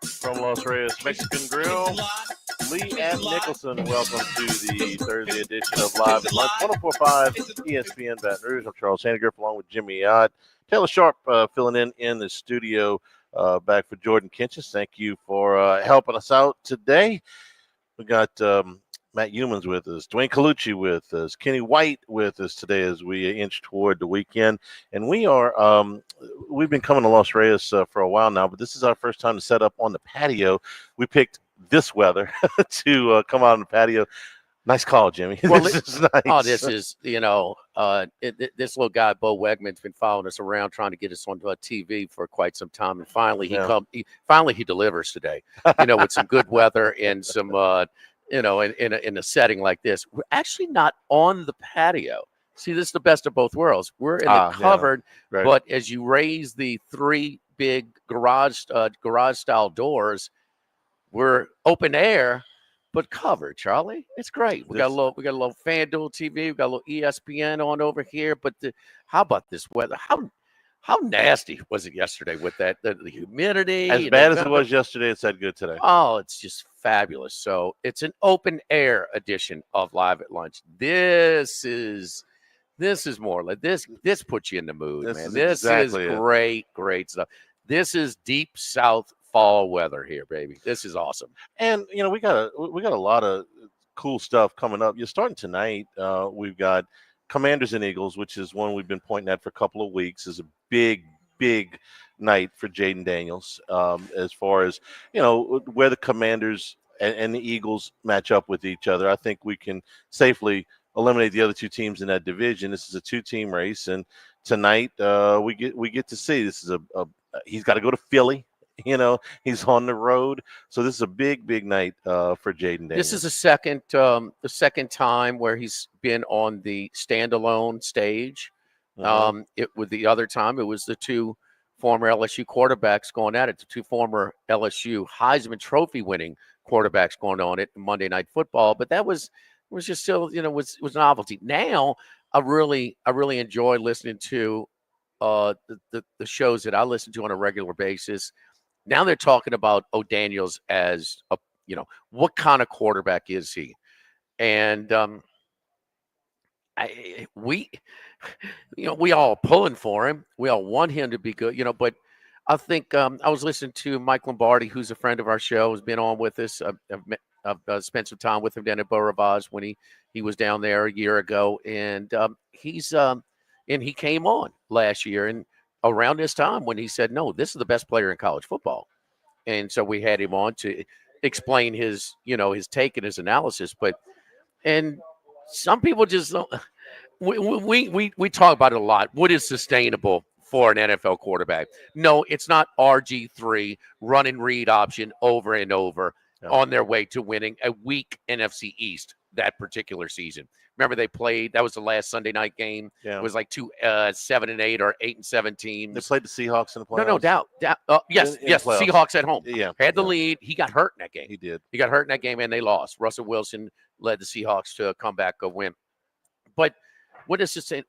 From Los Reyes Mexican Grill, Lee and Nicholson, welcome to the Thursday edition of Live at Lunch, 104.5 ESPN Baton Rouge. I'm Charles Hanagriff along with Jimmy Ott. Taylor Sharp filling in the studio back for Jordan Kinchis. Thank you for helping us out today. We got Matt Humans with us, Dwayne Colucci with us, Kenny White with us today as we inch toward the weekend. And we are, we've been coming to Los Reyes for a while now, but this is our first time to set up on the patio. We picked this weather to come out on the patio. Nice call, Jimmy. Well, this is nice. Oh, this is, this little guy, Bo Wegman's been following us around trying to get us on TV for quite some time. And finally he delivers today, with some good weather and some, in a setting like this. We're actually not on the patio. See, this is the best of both worlds. We're in the covered, right. But as you raise the three big garage-style doors, we're open air, but covered, Charlie. It's great. We got a little FanDuel TV. We got a little ESPN on over here. But how about this weather? How nasty was it yesterday with the humidity? As bad as it was yesterday, it's that good today. Oh, it's just fabulous. So it's an open air edition of Live at Lunch. This is more like this. This puts you in the mood, man. This is great stuff. This is deep South fall weather here, baby. This is awesome. And we got a lot of cool stuff coming up. You're starting tonight. We've got Commanders and Eagles, which is one we've been pointing at for a couple of weeks. Is a big night for Jaden Daniels. As far as where the Commanders and the Eagles match up with each other, I think we can safely eliminate the other two teams in that division. This is a two-team race, and tonight we get to see. This is he's got to go to Philly. He's on the road, so this is a big night for Jaden Daniels. This is the second time where he's been on the standalone stage. With the other time, it was the two former LSU quarterbacks going at it. The two former LSU Heisman Trophy winning quarterbacks going on it in Monday Night Football. But that was just still was novelty. Now I really enjoy listening to the shows that I listen to on a regular basis. Now they're talking about Daniels as what kind of quarterback is he? And we all pulling for him. We all want him to be good, but I think I was listening to Mike Lombardi, who's a friend of our show, has been on with us. I've spent some time with him down at Beau Rivage when he was down there a year ago, and he came on last year and around this time when he said, no, this is the best player in college football. And so we had him on to explain his take and his analysis. And some people just don't. We talk about it a lot. What is sustainable for an NFL quarterback? No, it's not RG3 run and read option over and over on their way to winning a weak NFC East that particular season. Remember they played, that was the last Sunday night game. Yeah. It was like 7-8 or 8-7 teams. They played the Seahawks in the playoffs. No doubt. Yes, Seahawks at home. Yeah. Had the lead. He got hurt in that game. He did. He got hurt in that game and they lost. Russell Wilson led the Seahawks to a comeback win. But what is this saying?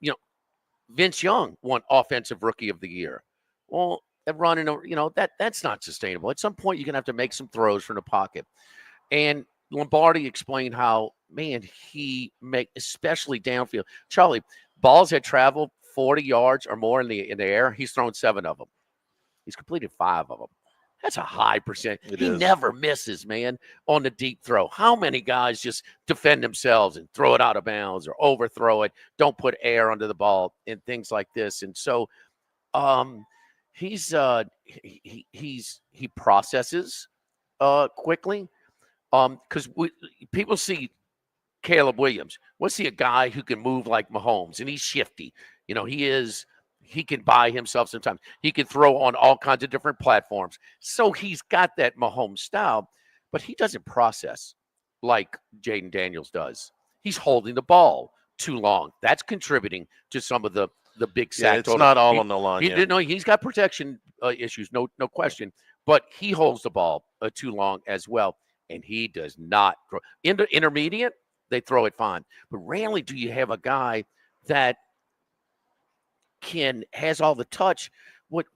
Vince Young won Offensive Rookie of the Year. Well, running, that's not sustainable. At some point, you're going to have to make some throws from the pocket. And Lombardi explained how, man, he especially downfield. Charlie, balls had traveled 40 yards or more in the air. He's thrown 7 of them. He's completed 5 of them. That's a high percent. He never misses, man, on the deep throw. How many guys just defend themselves and throw it out of bounds or overthrow it, don't put air under the ball and things like this. And so he processes quickly. Because people see Caleb Williams. We'll see a guy who can move like Mahomes, and he's shifty. He can buy himself sometimes. He can throw on all kinds of different platforms. So he's got that Mahomes style, but he doesn't process like Jaden Daniels does. He's holding the ball too long. That's contributing to some of the big sack. Yeah, it's not all on the line. He's got protection issues, no question, but he holds the ball too long as well. And he does not throw. Intermediate, they throw it fine. But rarely do you have a guy that has all the touch. What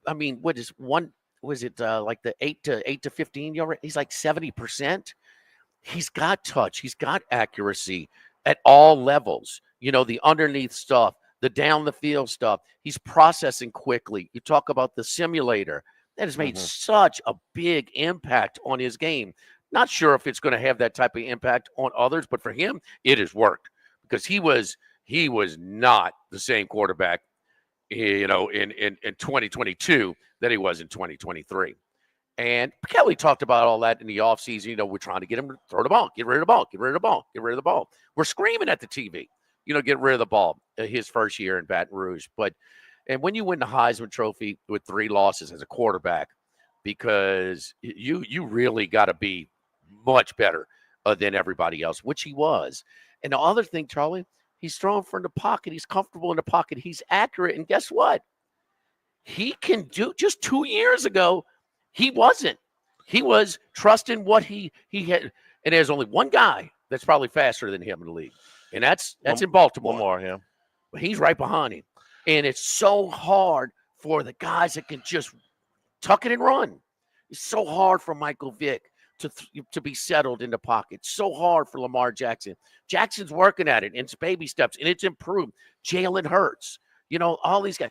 is one was it like the 8 to 15 yard? He's like 70%. He's got touch. He's got accuracy at all levels. The underneath stuff, the down the field stuff. He's processing quickly. You talk about the simulator. That has made such a big impact on his game. Not sure if it's going to have that type of impact on others, but for him, it has worked because he was not the same quarterback, in 2022 that he was in 2023. And Kelly talked about all that in the offseason. We're trying to get him to throw the ball, get rid of the ball, get rid of the ball, get rid of the ball. We're screaming at the TV, get rid of the ball his first year in Baton Rouge. And when you win the Heisman Trophy with 3 losses as a quarterback, because you really got to be much better than everybody else, which he was. And the other thing, Charlie, he's throwing from the pocket. He's comfortable in the pocket. He's accurate. And guess what? He can do. Just 2 years ago, he wasn't. He was trusting what he had. And there's only one guy that's probably faster than him in the league, and that's in Baltimore. Lamar, yeah. But he's right behind him. And it's so hard for the guys that can just tuck it and run. It's so hard for Michael Vick to be settled in the pocket. So hard for Lamar Jackson. Jackson's working at it. And it's baby steps, and it's improved. Jalen Hurts. All these guys.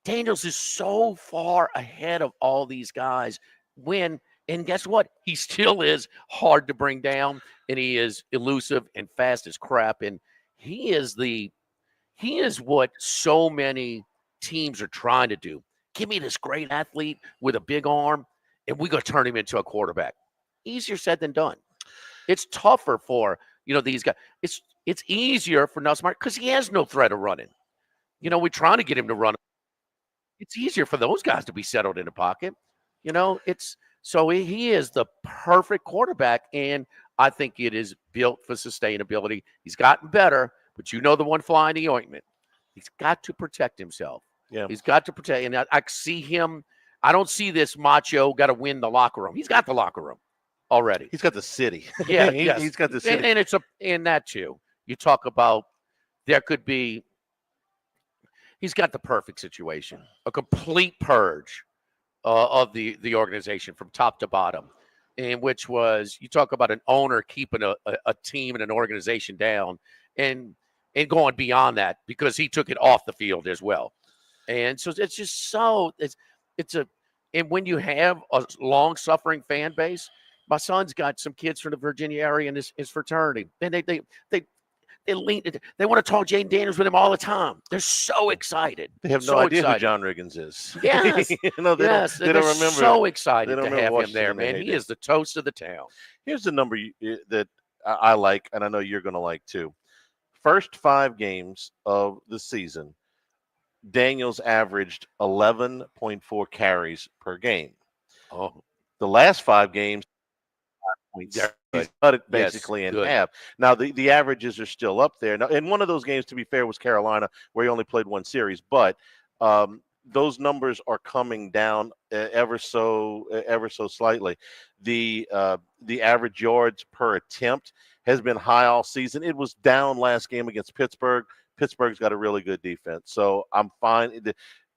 Daniels is so far ahead of all these guys and guess what? He still is hard to bring down, and he is elusive and fast as crap. And he is what so many teams are trying to do. Give me this great athlete with a big arm, and we're going to turn him into a quarterback. Easier said than done. It's tougher for, these guys. It's easier for Nussmeier because he has no threat of running. We're trying to get him to run. It's easier for those guys to be settled in the pocket. He is the perfect quarterback, and I think it is built for sustainability. He's gotten better, but the one fly in the ointment. He's got to protect himself. Yeah. He's got to protect, and I see him. I don't see this macho got to win the locker room. He's got the locker room already. He's got the city. Yeah, he's got the city. And it's in that too. You talk about there could be. He's got the perfect situation, a complete purge of the organization from top to bottom, in which was you talk about an owner keeping a team and an organization down and going beyond that because he took it off the field as well. And so it's just and when you have a long suffering fan base, my son's got some kids from the Virginia area in his fraternity, and they want to talk Jaden Daniels with him all the time. They're so excited. They have no idea who John Riggins is. Yes. They don't remember. So excited to have him there, man. Heyday. He is the toast of the town. Here's the number that I like, and I know you're going to like too. First 5 games of the season, Daniels averaged 11.4 carries per game. Oh, the last 5 games, he's cut it basically in half. Now, the averages are still up there. Now, and one of those games, to be fair, was Carolina, where he only played 1 series. But those numbers are coming down ever so slightly. The average yards per attempt has been high all season. It was down last game against Pittsburgh. Pittsburgh's got a really good defense, so I'm fine.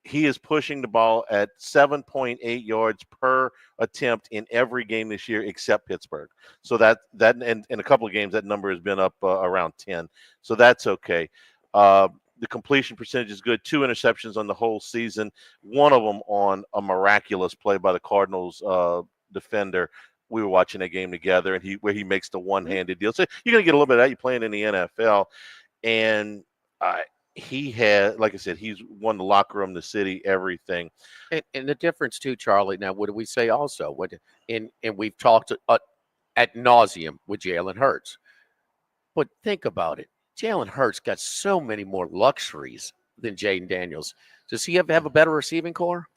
He is pushing the ball at 7.8 yards per attempt in every game this year except Pittsburgh. So that in a couple of games, that number has been up around 10. So that's okay. The completion percentage is good. 2 interceptions on the whole season. One of them on a miraculous play by the Cardinals defender. We were watching that game together, and where he makes the one-handed deal. So you're going to get a little bit of that. You're playing in the NFL. And he had, like I said, he's won the locker room, the city, everything. And the difference too, Charlie. Now, what do we say also? And we've talked ad nauseum with Jalen Hurts. But think about it. Jalen Hurts got so many more luxuries than Jaden Daniels. Does he have a better receiving core?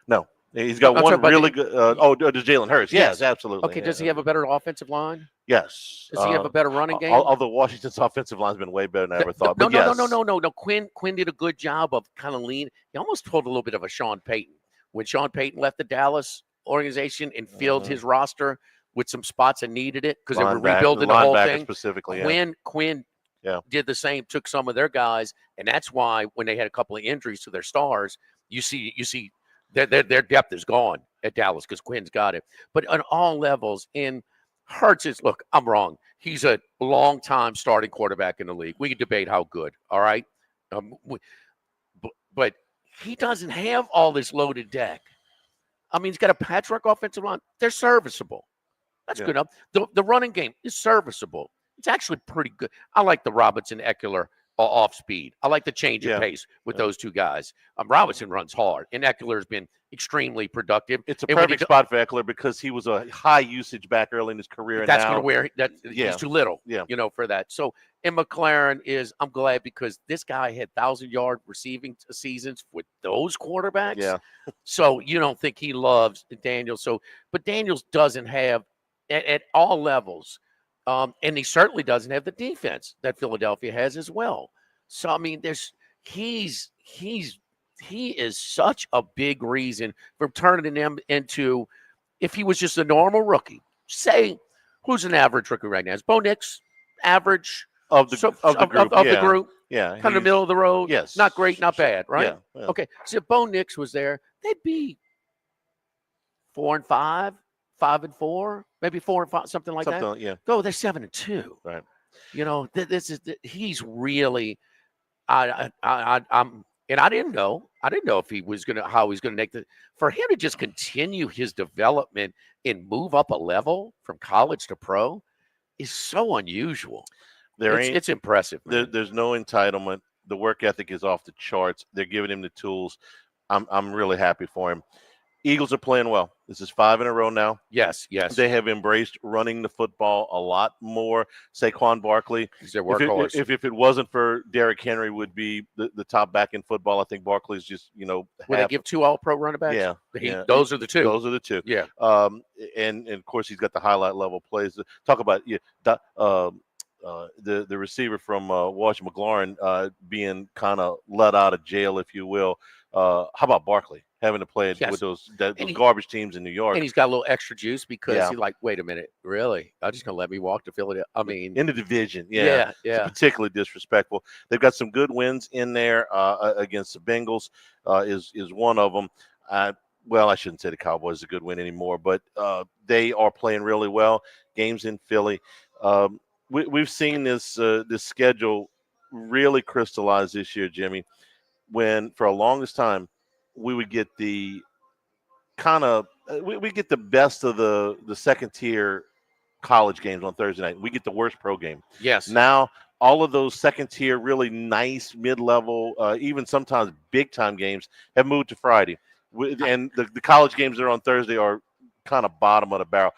No. He's got one really good. Does Jalen Hurts? Yes, absolutely. Okay, does he have a better offensive line? Yes. Does he have a better running game? Although Washington's offensive line's been way better than I ever thought. No. Quinn did a good job of kind of lean. He almost pulled a little bit of a Sean Payton. When Sean Payton left the Dallas organization and filled his roster with some spots that needed it because they were rebuilding the whole thing. Specifically, Quinn did the same, took some of their guys, and that's why when they had a couple of injuries to their stars, you see Their depth is gone at Dallas because Quinn's got it. But on all levels, and Hurts is, look, I'm wrong. He's a long-time starting quarterback in the league. We can debate how good, all right? But he doesn't have all this loaded deck. I mean, he's got a patchwork offensive line. They're serviceable. That's good enough. The running game is serviceable. It's actually pretty good. I like the Robinson Eckler off speed. I like the change of pace with those two guys. Robinson runs hard, and Eckler's been extremely productive. It's a perfect spot for Eckler because he was a high usage back early in his career. That's going to wear that. He's too little, for that. So, and McLaren is, I'm glad because this guy had 1,000-yard receiving seasons with those quarterbacks. Yeah. So you don't think he loves Daniels. So, but Daniels doesn't have at all levels. And he certainly doesn't have the defense that Philadelphia has as well. So I mean, he is such a big reason for turning him into, if he was just a normal rookie, say, who's an average rookie right now? Is Bo Nix average of the group? The group? Yeah, kind of the middle of the road. Yes, not great, not bad, right? Yeah. Okay, so if Bo Nix was there, they'd be 4-5. 5-4, maybe 4-5, something like that. Yeah. Go, they're 7-2. Right. He's really. I'm, and I didn't know if he was how he's gonna make for him to just continue his development and move up a level from college to pro is so unusual. It's impressive. There's no entitlement. The work ethic is off the charts. They're giving him the tools. I'm really happy for him. Eagles are playing well. This is 5 in a row now. Yes. They have embraced running the football a lot more. Saquon Barkley, he's their workhorse. If it wasn't for Derrick Henry, would be the top back in football. I think Barkley's just Would they give 2 All-Pro running backs? Yeah. Those are the 2. Those are the 2. Yeah. And of course he's got the highlight level plays. Talk about the receiver from Washington, McLaurin, being kind of let out of jail, if you will. How about Barkley having to play with those garbage teams in New York? And he's got a little extra juice because he's like, wait a minute, really? I'm just going to let me walk to Philadelphia? I mean, in the division, yeah. It's particularly disrespectful. They've got some good wins in there against the Bengals. Is one of them. Well, I shouldn't say the Cowboys is a good win anymore, but they are playing really well. Games in Philly. We've seen this schedule really crystallize this year, Jimmy, when for a longest time we would get the we get the best of the second tier college games on Thursday night. We get the worst pro game. Yes. Now all of those second tier, really nice mid-level, even sometimes big time games have moved to Friday, and the college games that are on Thursday are kind of bottom of the barrel.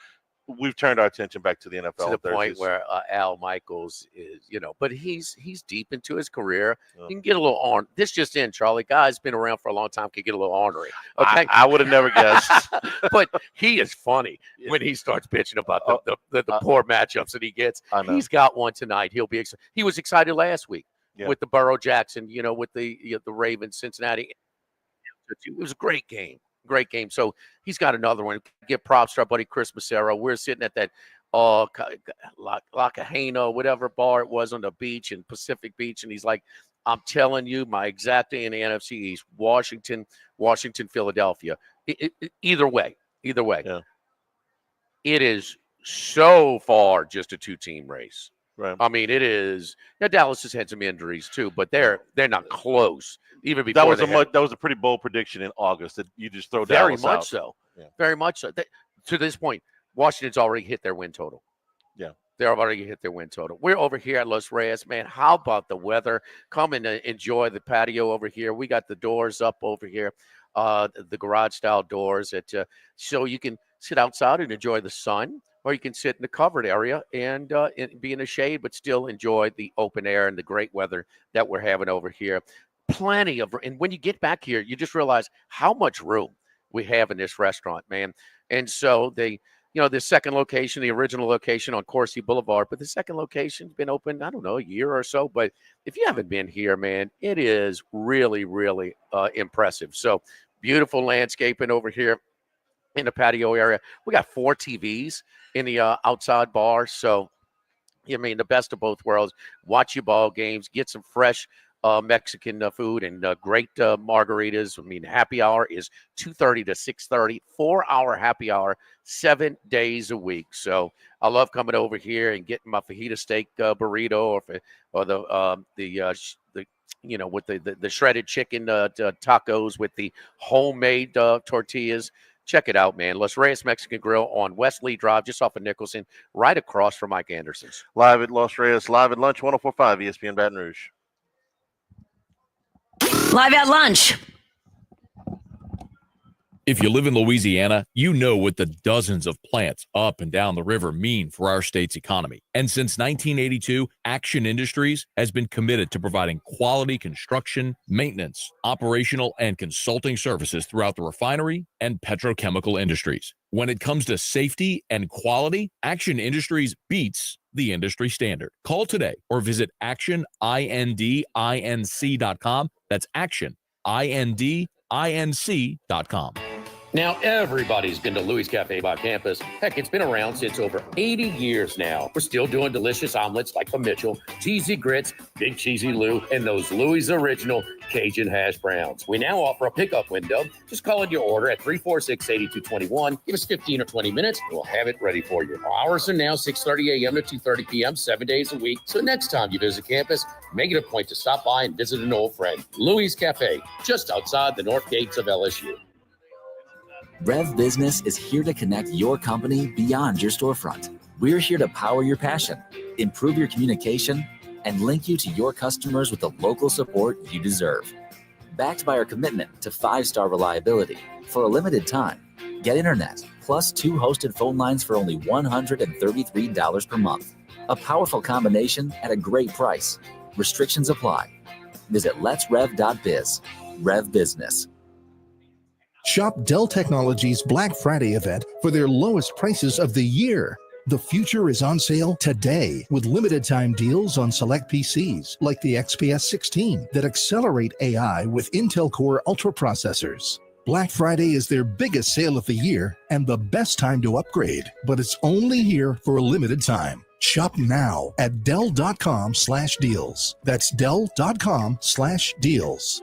We've turned our attention back to the NFL. To the point where Al Michaels is, but he's deep into his career. He can get a little on. This just in, Charlie. Guy's been around for a long time. Can get a little ornery. Okay, I would have never guessed. But he is funny when he starts bitching about the poor matchups that he gets. He's got one tonight. He'll be excited. He was excited last week with the Burrow Jackson. With the Ravens, Cincinnati. It was a great game. Great game. So he's got another one. Give props to our buddy Chris Massero. We're sitting at that Lacahena, whatever bar it was on the beach in Pacific Beach. And he's like, I'm telling you, my exact day in the NFC East, Washington, Philadelphia. Either way. Yeah. It is so far just a 2-team race. Right. I mean, it is. Now, Dallas has had some injuries too, but they're not close. Even before that was a pretty bold prediction in August that you just throw Dallas out. Very much so. To this point, Washington's already hit their win total. Yeah. They've already hit their win total. We're over here at Los Reyes, man. How about the weather? Come and enjoy the patio over here. We got the doors up over here, the garage-style doors, so you can sit outside and enjoy the sun, or you can sit in the covered area and be in the shade, but still enjoy the open air and the great weather that we're having over here. Plenty of, and when you get back here, you just realize how much room we have in this restaurant, man. And so the second location, the original location on Coursey Boulevard, but the second location's been open, I don't know, a year or so. But if you haven't been here, man, it is really, really impressive. So beautiful landscaping over here in the patio area. We got 4 TVs in the outside bar. So, I mean, the best of both worlds. Watch your ball games, get some fresh Mexican food and great margaritas. I mean, happy hour is 2:30 to 6:30, 4-hour happy hour, 7 days a week. So I love coming over here and getting my fajita steak burrito or the with the shredded chicken tacos with the homemade tortillas. Check it out, man. Los Reyes Mexican Grill on West Lee Drive, just off of Nicholson, right across from Mike Anderson's. Live at Los Reyes, live at lunch, 104.5 ESPN Baton Rouge. Live at lunch. If you live in Louisiana, you know what the dozens of plants up and down the river mean for our state's economy. And since 1982, Action Industries has been committed to providing quality construction, maintenance, operational, and consulting services throughout the refinery and petrochemical industries. When it comes to safety and quality, Action Industries beats the industry standard. Call today or visit actionindinc.com. That's actionindinc.com. Now, everybody's been to Louis Cafe by campus. Heck, it's been around since over 80 years now. We're still doing delicious omelets like the Mitchell, cheesy grits, Big Cheesy Lou, and those Louis' original Cajun hash browns. We now offer a pickup window. Just call in your order at 346-8221. Give us 15 or 20 minutes, and we'll have it ready for you. Our hours are now 6:30 a.m. to 2:30 p.m., 7 days a week. So next time you visit campus, make it a point to stop by and visit an old friend. Louis Cafe, just outside the north gates of LSU. Rev Business is here to connect your company beyond your storefront. We're here to power your passion, improve your communication, and link you to your customers with the local support you deserve. Backed by our commitment to 5-star reliability, for a limited time, get internet plus 2 hosted phone lines for only $133 per month. A powerful combination at a great price. Restrictions apply. Visit letsrev.biz. Rev Business. Shop Dell Technologies Black Friday event for their lowest prices of the year. The future is on sale today with limited time deals on select PCs like the XPS 16 that accelerate AI with Intel Core Ultra processors. Black Friday is their biggest sale of the year and the best time to upgrade, but it's only here for a limited time. Shop now at Dell.com/deals. That's Dell.com/deals.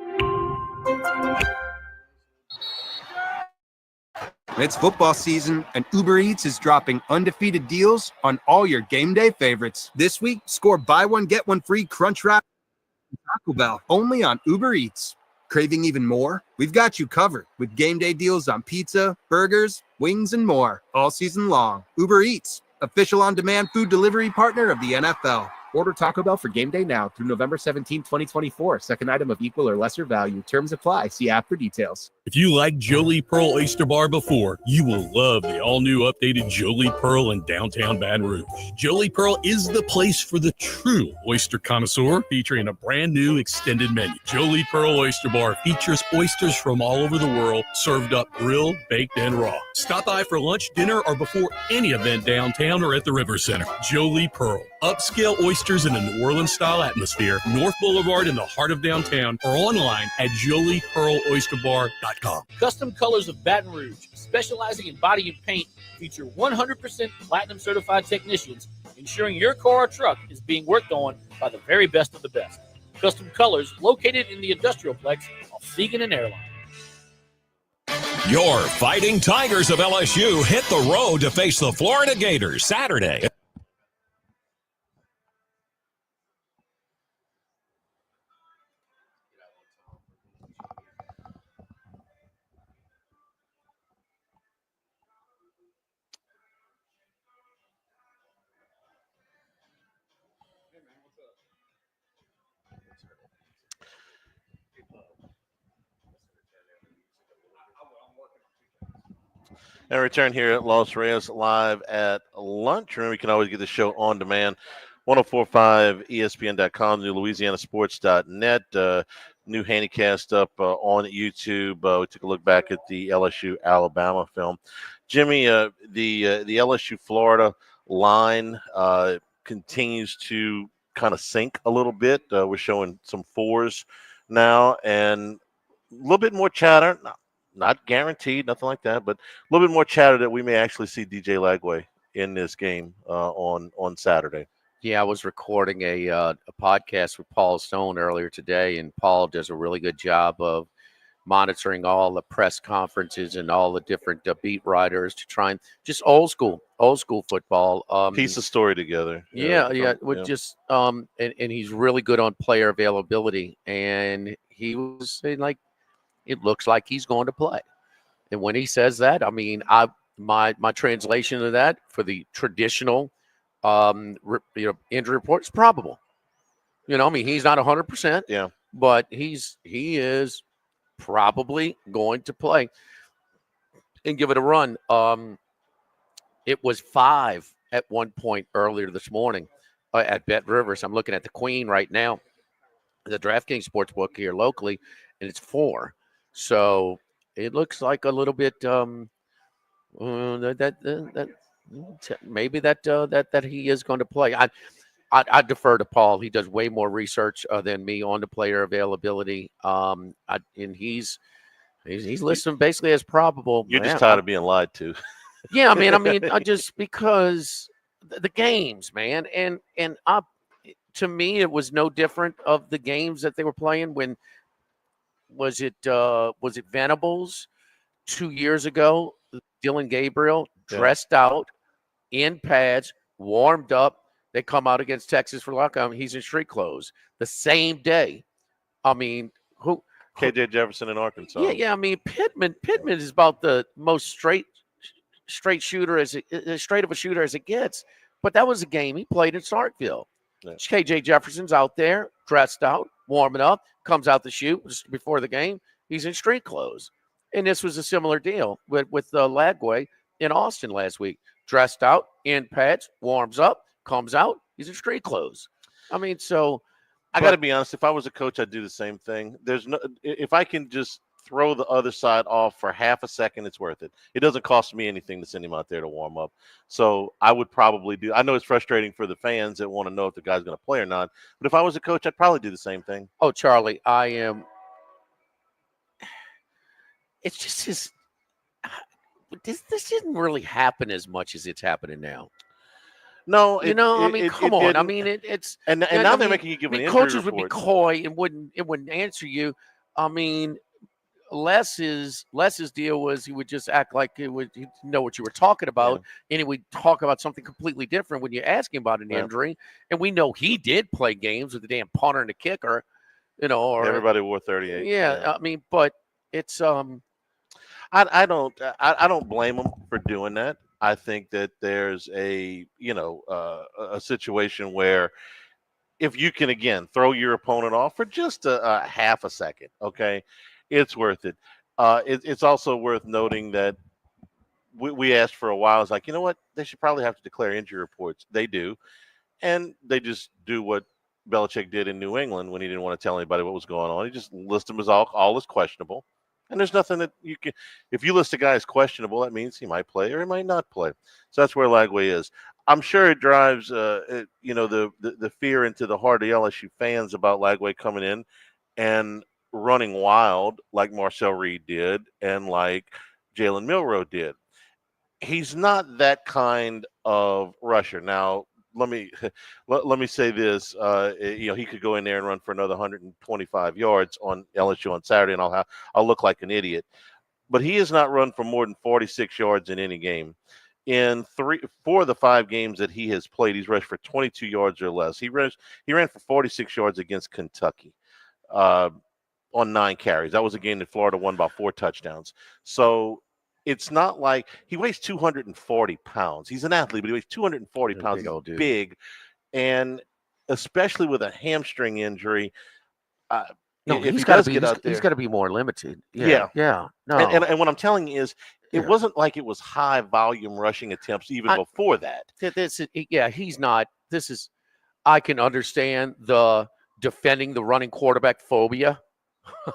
It's football season, and Uber Eats is dropping undefeated deals on all your game day favorites. This week, score buy one, get one free Crunch Wrap Taco Bell only on Uber Eats. Craving even more? We've got you covered with game day deals on pizza, burgers, wings, and more all season long. Uber Eats, official on-demand food delivery partner of the NFL. Order Taco Bell for game day now through November 17, 2024. Second item of equal or lesser value. Terms apply. See app for details. If you liked Jolie Pearl Oyster Bar before, you will love the all-new updated Jolie Pearl in downtown Baton Rouge. Jolie Pearl is the place for the true oyster connoisseur, featuring a brand new extended menu. Jolie Pearl Oyster Bar features oysters from all over the world, served up grilled, baked, and raw. Stop by for lunch, dinner, or before any event downtown or at the River Center. Jolie Pearl. Upscale oysters in a New Orleans-style atmosphere, North Boulevard in the heart of downtown, or online at joliepearloysterbar.com. Custom Colors of Baton Rouge, specializing in body and paint, feature 100% platinum certified technicians, ensuring your car or truck is being worked on by the very best of the best. Custom Colors, located in the Industrial Plex off Segan and Airline. Your Fighting Tigers of LSU hit the road to face the Florida Gators Saturday. And return here at Los Reyes live at lunch. Remember, you can always get the show on demand. 1045 ESPN.com, new LouisianaSports.net, new Handycast up on YouTube. We took a look back at the LSU Alabama film. Jimmy, the LSU Florida line continues to kind of sink a little bit. We're showing some 4s now and a little bit more chatter. Not guaranteed, nothing like that, but a little bit more chatter that we may actually see DJ Lagway in this game on Saturday. Yeah, I was recording a podcast with Paul Stone earlier today, and Paul does a really good job of monitoring all the press conferences and all the different beat writers to try and just old school football. Piece the story together. Yeah, with just and he's really good on player availability, and he was saying like it looks like he's going to play. And when he says that, I mean, my translation of that for the traditional injury report is probable. I mean, he's not 100%. Yeah. But he is probably going to play and give it a run. It was 5 at one point earlier this morning at Bet Rivers. I'm looking at the Queen right now, the DraftKings sportsbook here locally, and it's 4. So it looks like a little bit maybe that he is going to play. I defer to Paul. He does way more research than me on the player availability. And he's listed basically as probable. You're just tired of being lied to. Yeah, I mean, just because the games, man, and to me, it was no different of the games that they were playing. When was it Venables 2 years ago? Dylan Gabriel dressed out in pads, warmed up. They come out against Texas for lockout. He's in street clothes the same day. I mean, who? KJ Jefferson in Arkansas. Yeah. I mean, Pittman is about the most straight shooter as straight of a shooter as it gets. But that was a game he played in Starkville. Yeah. KJ Jefferson's out there, dressed out, warming up, comes out to shoot just before the game. He's in street clothes. And this was a similar deal with Lagway in Austin last week. Dressed out, in pads, warms up, comes out, he's in street clothes. I mean, so I got to be honest. If I was a coach, I'd do the same thing. If I can just throw the other side off for half a second, it's worth it. It doesn't cost me anything to send him out there to warm up. So I would probably do. I know it's frustrating for the fans that want to know if the guy's going to play or not. But if I was a coach, I'd probably do the same thing. Oh, Charlie, I am. It's just his. This didn't really happen as much as it's happening now. No, come on. I mean, it's and now they're making you give an injury coaches report. Would be coy and wouldn't answer you. I mean, Les's deal was he would just act like he'd know what you were talking about, and he would talk about something completely different when you ask him about an injury. And we know he did play games with the damn punter and the kicker, or everybody wore 38. Yeah, I mean, but it's I don't blame them for doing that. I think that there's a situation where if you can, again, throw your opponent off for just a half a second, okay, it's worth it. It's also worth noting that we asked for a while. It's like, you know what? They should probably have to declare injury reports. They do. And they just do what Belichick did in New England when he didn't want to tell anybody what was going on. He just lists them as all as questionable. And there's nothing that you can – if you list a guy as questionable, that means he might play or he might not play. So that's where Lagway is. I'm sure it drives, the fear into the heart of LSU fans about Lagway coming in and running wild like Marcel Reed did and like Jalen Milroe did. He's not that kind of rusher. Now, let me say this. He could go in there and run for another 125 yards on LSU on Saturday, and I'll look like an idiot. But he has not run for more than 46 yards in any game. In 4 of the 5 games that he has played, he's rushed for 22 yards or less. He ran for 46 yards against Kentucky on 9 carries. That was a game that Florida won by 4 touchdowns. So it's not like he weighs 240 pounds. He's an athlete, but he weighs 240 pounds. He's big. And especially with a hamstring injury, he's got to be more limited. Yeah. No. And what I'm telling you is it wasn't like it was high volume rushing attempts even before that. He's not. I can understand the defending the running quarterback phobia.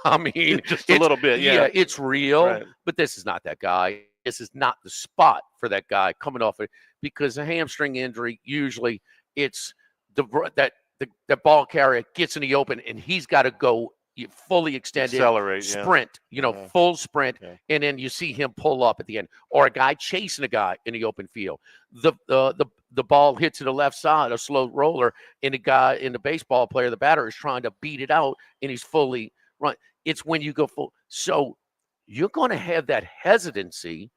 I mean, just a little bit. Yeah, it's real, right. But this is not that guy. This is not the spot for that guy coming off it, because a hamstring injury, usually it's the ball carrier gets in the open and he's got to go fully extended Accelerate, sprint, Yeah. full sprint, Yeah. and then you see him pull up at the end, or a guy chasing a guy in the open field. The ball hits to the left side, a slow roller, and the baseball player, the batter, is trying to beat it out, and he's fully run. It's when you go full. So you're going to have that hesitancy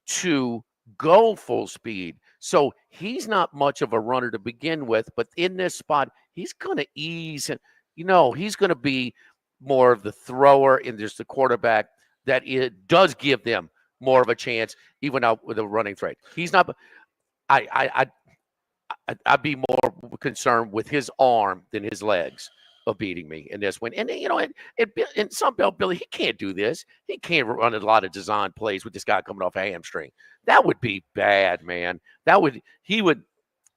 to go full speed. So he's not much of a runner to begin with, but in this spot, he's going to ease. And, he's going to be more of the thrower and just the quarterback that it does give them more of a chance, even out with a running threat. He's not. I'd be more concerned with his arm than his legs of beating me in this one. And in some belt, Billy, he can't do this. He can't run a lot of design plays with this guy coming off a hamstring. That would be bad, man. He would.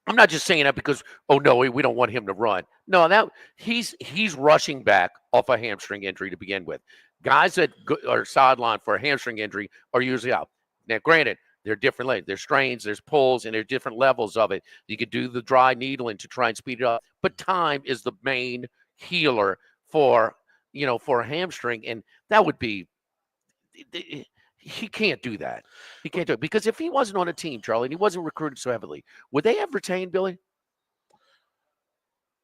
I'm not just saying that because, oh no, we don't want him to run. No, he's rushing back off a hamstring injury to begin with. Guys that are sidelined for a hamstring injury are usually out. Now, granted, there are different levels. There's strains, there's pulls, and there's different levels of it. You could do the dry needling to try and speed it up, but time is the main healer for a hamstring, and that would be. He can't do that. He can't do it because if he wasn't on a team, Charlie, and he wasn't recruited so heavily, would they have retained Billy?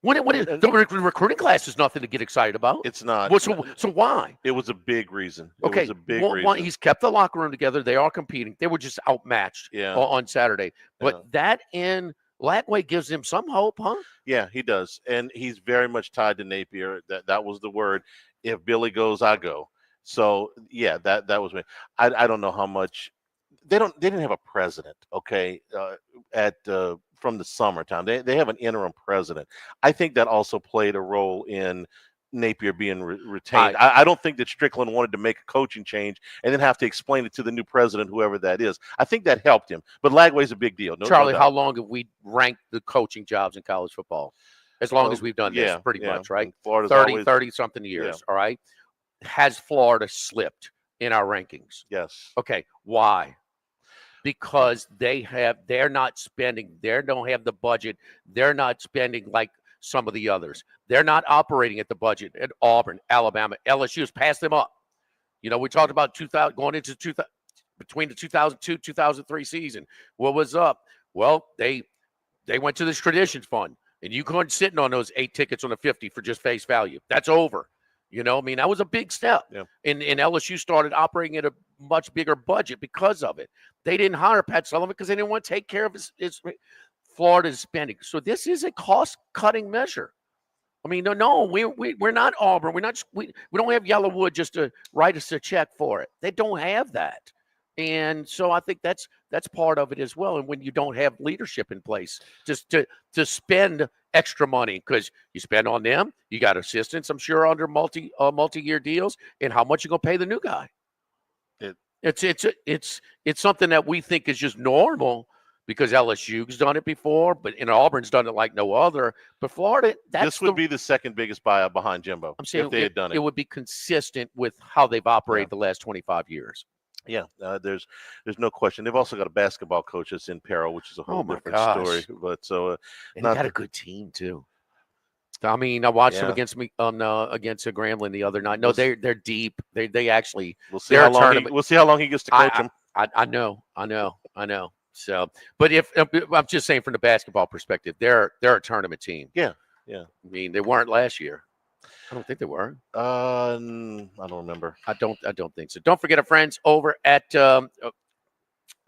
The recruiting class is nothing to get excited about. It's not. Well, so why? It was a big reason. Okay, It was a big reason. He's kept the locker room together. They are competing. They were just outmatched on Saturday. But that in Lagway gives him some hope, huh? Yeah, he does. And he's very much tied to Napier. That was the word. If Billy goes, I go. So yeah, that was me. I don't know how much they didn't have a president, okay, from the summertime. They have an interim president. I think that also played a role in Napier being retained. I don't think that Strickland wanted to make a coaching change and then have to explain it to the new president, whoever that is. I think that helped him. But Lagway's a big deal. Charlie, how long have we ranked the coaching jobs in college football? As long as we've done this, pretty much, right? Florida's 30-something years, all right? Has Florida slipped in our rankings? Yes. Okay. Why? Because they're not spending. They don't have the budget. They're not spending like some of the others. They're not operating at the budget at Auburn, Alabama. LSU has passed them up. We talked about 2000 going into 2000 between the 2002-2003 season. What was up? Well, they went to this traditions fund, and you couldn't sitting on those 8 tickets on the 50 for just face value. That's over. That was a big step. Yeah. And LSU started operating at a much bigger budget because of it. They didn't hire Pat Sullivan because they didn't want to take care of his Florida's spending. So this is a cost-cutting measure. No, we're not Auburn. We don't have Yellowwood just to write us a check for it. They don't have that. And so I think that's part of it as well. And when you don't have leadership in place, just to spend extra money because you spend on them, you got assistants, I'm sure, under multi-year deals, and how much you gonna pay the new guy? It's something that we think is just normal because LSU's done it before, but Auburn's done it like no other. But Florida, this would be the second biggest buyout behind Jimbo. I'm saying if they had done it. It would be consistent with how they've operated the last 25 years. Yeah, there's no question. They've also got a basketball coach that's in peril, which is a whole different story. But and they got a good team too. I watched them against Grambling the other night. No, they're deep. They actually. We'll see how long he gets to coach them. I know. So, but if I'm just saying from the basketball perspective, they're a tournament team. Yeah. They weren't last year. I don't think they were. I don't remember. I don't think so. Don't forget our friends over at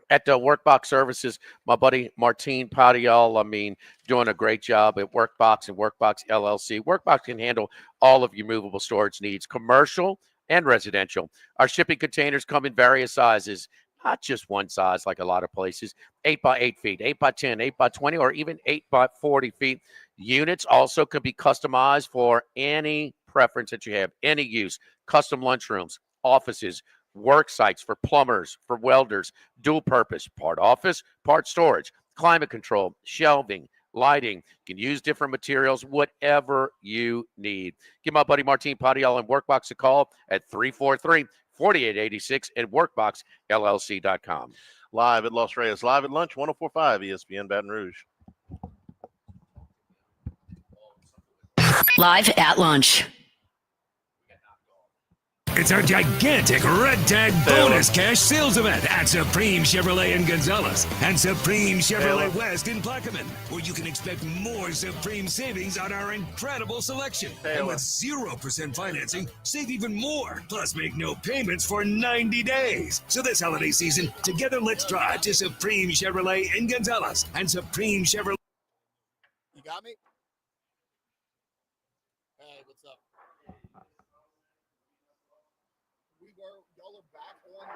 Workbox Services. My buddy Martin Padial, doing a great job at Workbox and Workbox LLC. Workbox can handle all of your movable storage needs, commercial and residential. Our shipping containers come in various sizes, not just one size like a lot of places. 8 by 8 feet, 8 by 10, 8 by 20, or even 8 by 40 feet. Units also can be customized for any preference that you have, any use. Custom lunchrooms, offices, work sites for plumbers, for welders, dual purpose, part office, part storage, climate control, shelving, lighting. You can use different materials, whatever you need. Give my buddy Martin Padial and Workbox a call at 343-4886 and workboxllc.com. Live at Los Reyes, live at lunch, 104.5 ESPN Baton Rouge. Live at lunch. It's our gigantic Red Tag bonus cash sales event at Supreme Chevrolet in Gonzales and Supreme Chevrolet West in Plaquemine, where you can expect more Supreme savings on our incredible selection. And with 0% financing, save even more. Plus, make no payments for 90 days. So this holiday season, together let's drive to Supreme Chevrolet in Gonzales and Supreme Chevrolet. You got me? Hey, what's up? Y'all are back on now,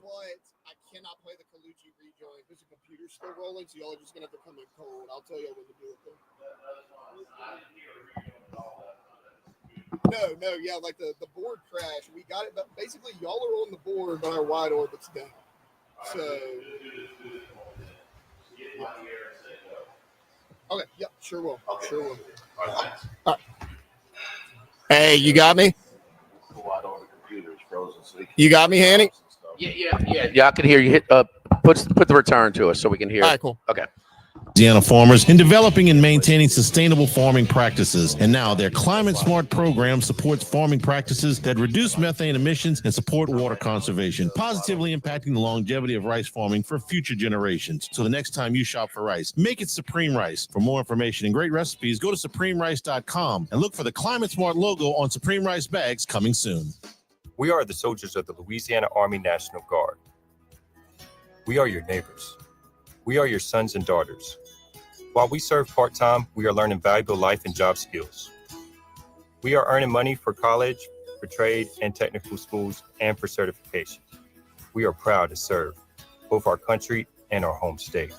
but I cannot play the Colucci rejoin because the computer's still rolling, so y'all are just going to have to come in cold. I'll tell y'all when to do it, though. No, yeah, like the board crashed. We got it, but basically y'all are on the board, but our wide orbit's down. So, okay, yep, sure will. Sure will. All right. Hey, you got me? You got me, Hanny? Yeah. I can hear you. Hit put the return to us so we can hear. All right, cool. Okay. Louisiana farmers in developing and maintaining sustainable farming practices. And now their Climate Smart program supports farming practices that reduce methane emissions and support water conservation, positively impacting the longevity of rice farming for future generations. So the next time you shop for rice, make it Supreme Rice. For more information and great recipes, go to supremerice.com and look for the Climate Smart logo on Supreme Rice bags coming soon. We are the soldiers of the Louisiana Army National Guard. We are your neighbors. We are your sons and daughters. While we serve part-time, we are learning valuable life and job skills. We are earning money for college, for trade and technical schools, and for certification. We are proud to serve both our country and our home state.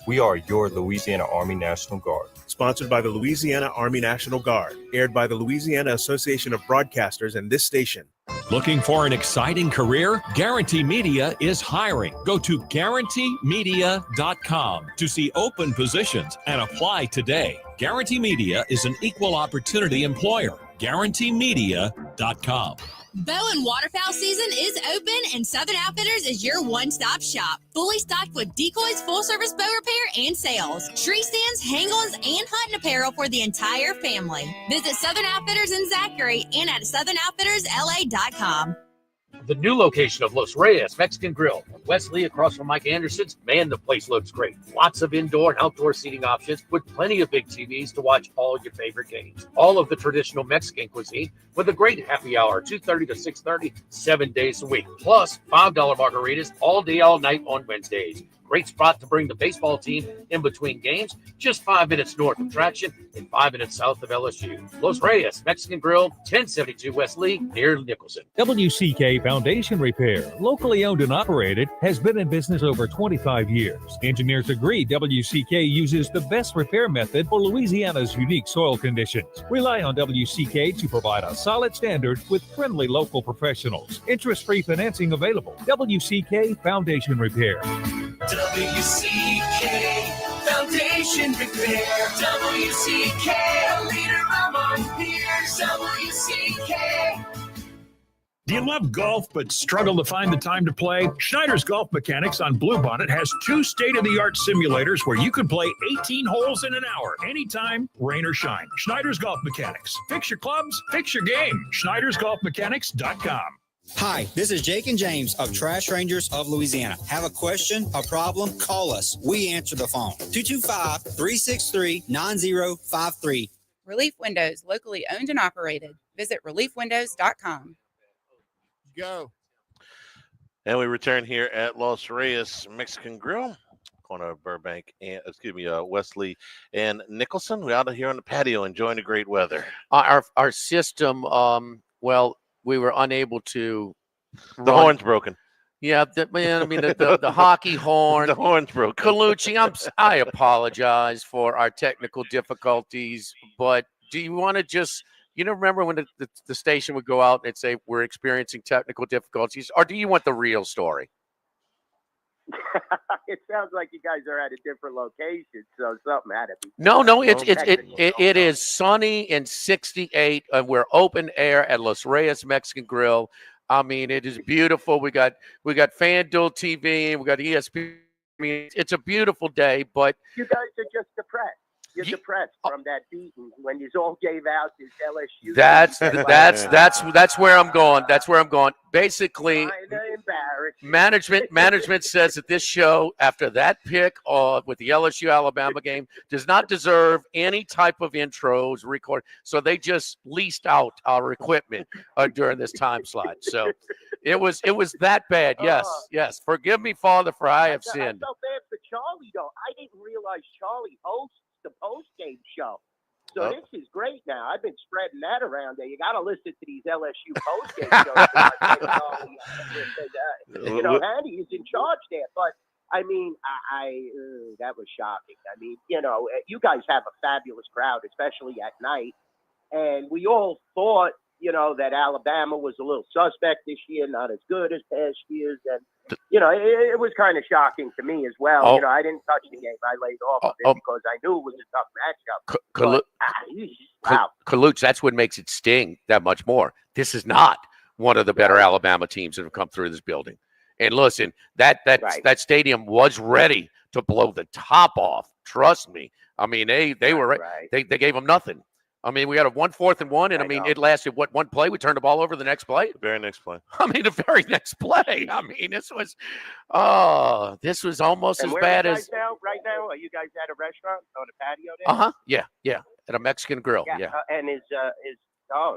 We are your Louisiana Army National Guard. Sponsored by the Louisiana Army National Guard. Aired by the Louisiana Association of Broadcasters and this station. Looking for an exciting career? Guarantee Media is hiring. Go to guaranteemedia.com to see open positions and apply today. Guarantee Media is an equal opportunity employer. GuaranteeMedia.com. Bow and waterfowl season is open, and Southern Outfitters is your one-stop shop. Fully stocked with decoys, full-service bow repair, and sales. Tree stands, hang-ons, and hunting apparel for the entire family. Visit Southern Outfitters in Zachary and at SouthernOutfittersLA.com. The new location of Los Reyes Mexican Grill, Wesley across from Mike Anderson's. Man, the place looks great. Lots of indoor and outdoor seating options with plenty of big TVs to watch all your favorite games. All of the traditional Mexican cuisine with a great happy hour, 2:30 to 6:30, 7 days a week. Plus $5 margaritas all day, all night on Wednesdays. Great spot to bring the baseball team in between games, just 5 minutes north of Traction and 5 minutes south of LSU. Los Reyes Mexican Grill, 1072 West Lee, near Nicholson. WCK Foundation Repair, locally owned and operated, has been in business over 25 years. Engineers agree WCK uses the best repair method for Louisiana's unique soil conditions. Rely on WCK to provide a solid standard with friendly local professionals. Interest-free financing available. WCK Foundation Repair. WCK Foundation Repair. WCK, a leader among peers. WCK. Do you love golf but struggle to find the time to play? Schneider's Golf Mechanics on Bluebonnet has 2 state-of-the-art simulators where you can play 18 holes in an hour, anytime, rain or shine. Schneider's Golf Mechanics. Fix your clubs, fix your game. Schneider'sGolfMechanics.com. Hi, this is Jake and James of Trash Rangers of Louisiana. Have a question, a problem, call us. We answer the phone. 225-363-9053. Relief Windows, locally owned and operated. Visit reliefwindows.com. Go. And we return here at Los Reyes Mexican Grill, corner of Burbank and Wesley and Nicholson. We're out here on the patio enjoying the great weather. Our system, we were unable to. The horn's broken. Yeah, the hockey horn. The horn's broken. Colucci, I apologize for our technical difficulties, but do you want to just, remember when the station would go out and say we're experiencing technical difficulties, or do you want the real story? It sounds like you guys are at a different location, so something had to be. No, it is sunny and 68. We're open air at Los Reyes Mexican Grill. I mean, it is beautiful. We got FanDuel TV, we got ESPN. I mean, it's a beautiful day, but you guys are just depressed. You're depressed from that beating when you all gave out this LSU. That's where I'm going. That's where I'm going. Basically, management says that this show, after that pick with the LSU Alabama game, does not deserve any type of intros record. So they just leased out our equipment during this time slot. So it was that bad. Yes. Forgive me, Father, for I have sinned. I felt bad for Charlie though. I didn't realize Charlie hosts the post-game show. So this is great now. I've been spreading that around there. You got to listen to these LSU post-game shows. Handy is in charge there. But, I mean, that was shocking. I mean, you guys have a fabulous crowd, especially at night. And we all thought, that Alabama was a little suspect this year, not as good as past years. And, it was kind of shocking to me as well. I didn't touch the game. I laid off of it because I knew it was a tough matchup. Wow. Kaluch, that's what makes it sting that much more. This is not one of the better Alabama teams that have come through this building. And listen, that stadium was ready to blow the top off. Trust me. I mean, they were right. They gave them nothing. I mean, we had a 1 4th and 1, and I mean, it lasted one play? We turned the ball over the next play. The very next play. I mean, the very next play. I mean, this was almost as bad as. Right now, are you guys at a restaurant on a patio there? Yeah, at a Mexican grill. Yeah. And is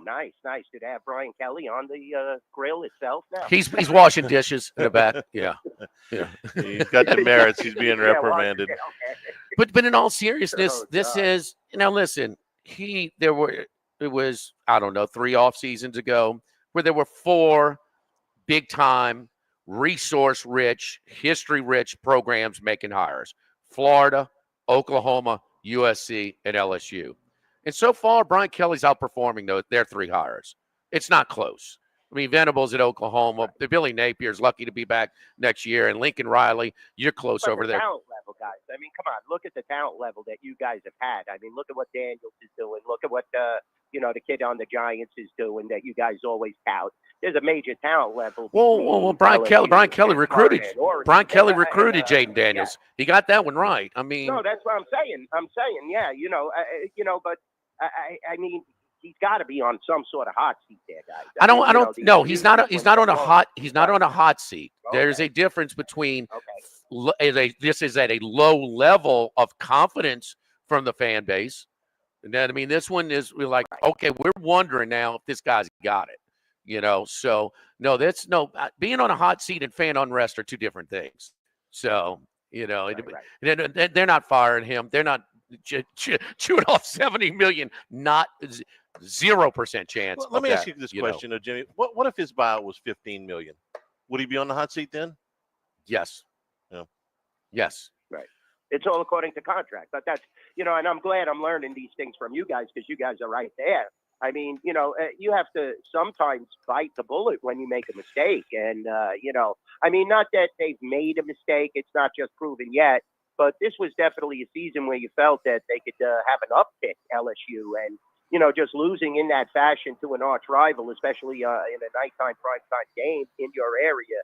nice. Do they have Brian Kelly on the grill itself now? He's washing dishes in the back. Yeah. He's got demerits. He's being reprimanded. But in all seriousness, this is now. Listen. It was, I don't know, 3 off seasons ago where there were 4 big time, resource rich, history rich programs making hires: Florida, Oklahoma, USC, and LSU. And so far, Brian Kelly's outperforming their 3 hires. It's not close. I mean, Venables at Oklahoma, Billy Napier's lucky to be back next year, and Lincoln Riley, you're close over there. Talent level, guys. I mean, come on, look at the talent level that you guys have had. I mean, look at what Daniels is doing. Look at what the kid on the Giants is doing that you guys always tout. There's a major talent level. Well, Brian Kelly recruited Jaden Daniels. He got that one right. I mean, no, that's what I'm saying. Yeah, but I mean. He's got to be on some sort of hot seat there, guys. I don't. No, he's not on a hot seat. Okay. There's a difference between. This is at a low level of confidence from the fan base, and then I mean, this one is we're like, okay, we're wondering now if this guy's got it. So no, being on a hot seat and fan unrest are 2 different things. So they're not firing him. They're not chewing off $70 million. Not 0% chance. Well, let me ask you this question, Jimmy. What if his buyout was $15 million? Would he be on the hot seat then? Yes. Yeah. Yes. Right. It's all according to contract, but that's and I'm glad I'm learning these things from you guys because you guys are right there. I mean, you have to sometimes bite the bullet when you make a mistake, and I mean, not that they've made a mistake; it's not just proven yet. But this was definitely a season where you felt that they could have an uptick, LSU, and just losing in that fashion to an arch rival, especially in a nighttime primetime game in your area,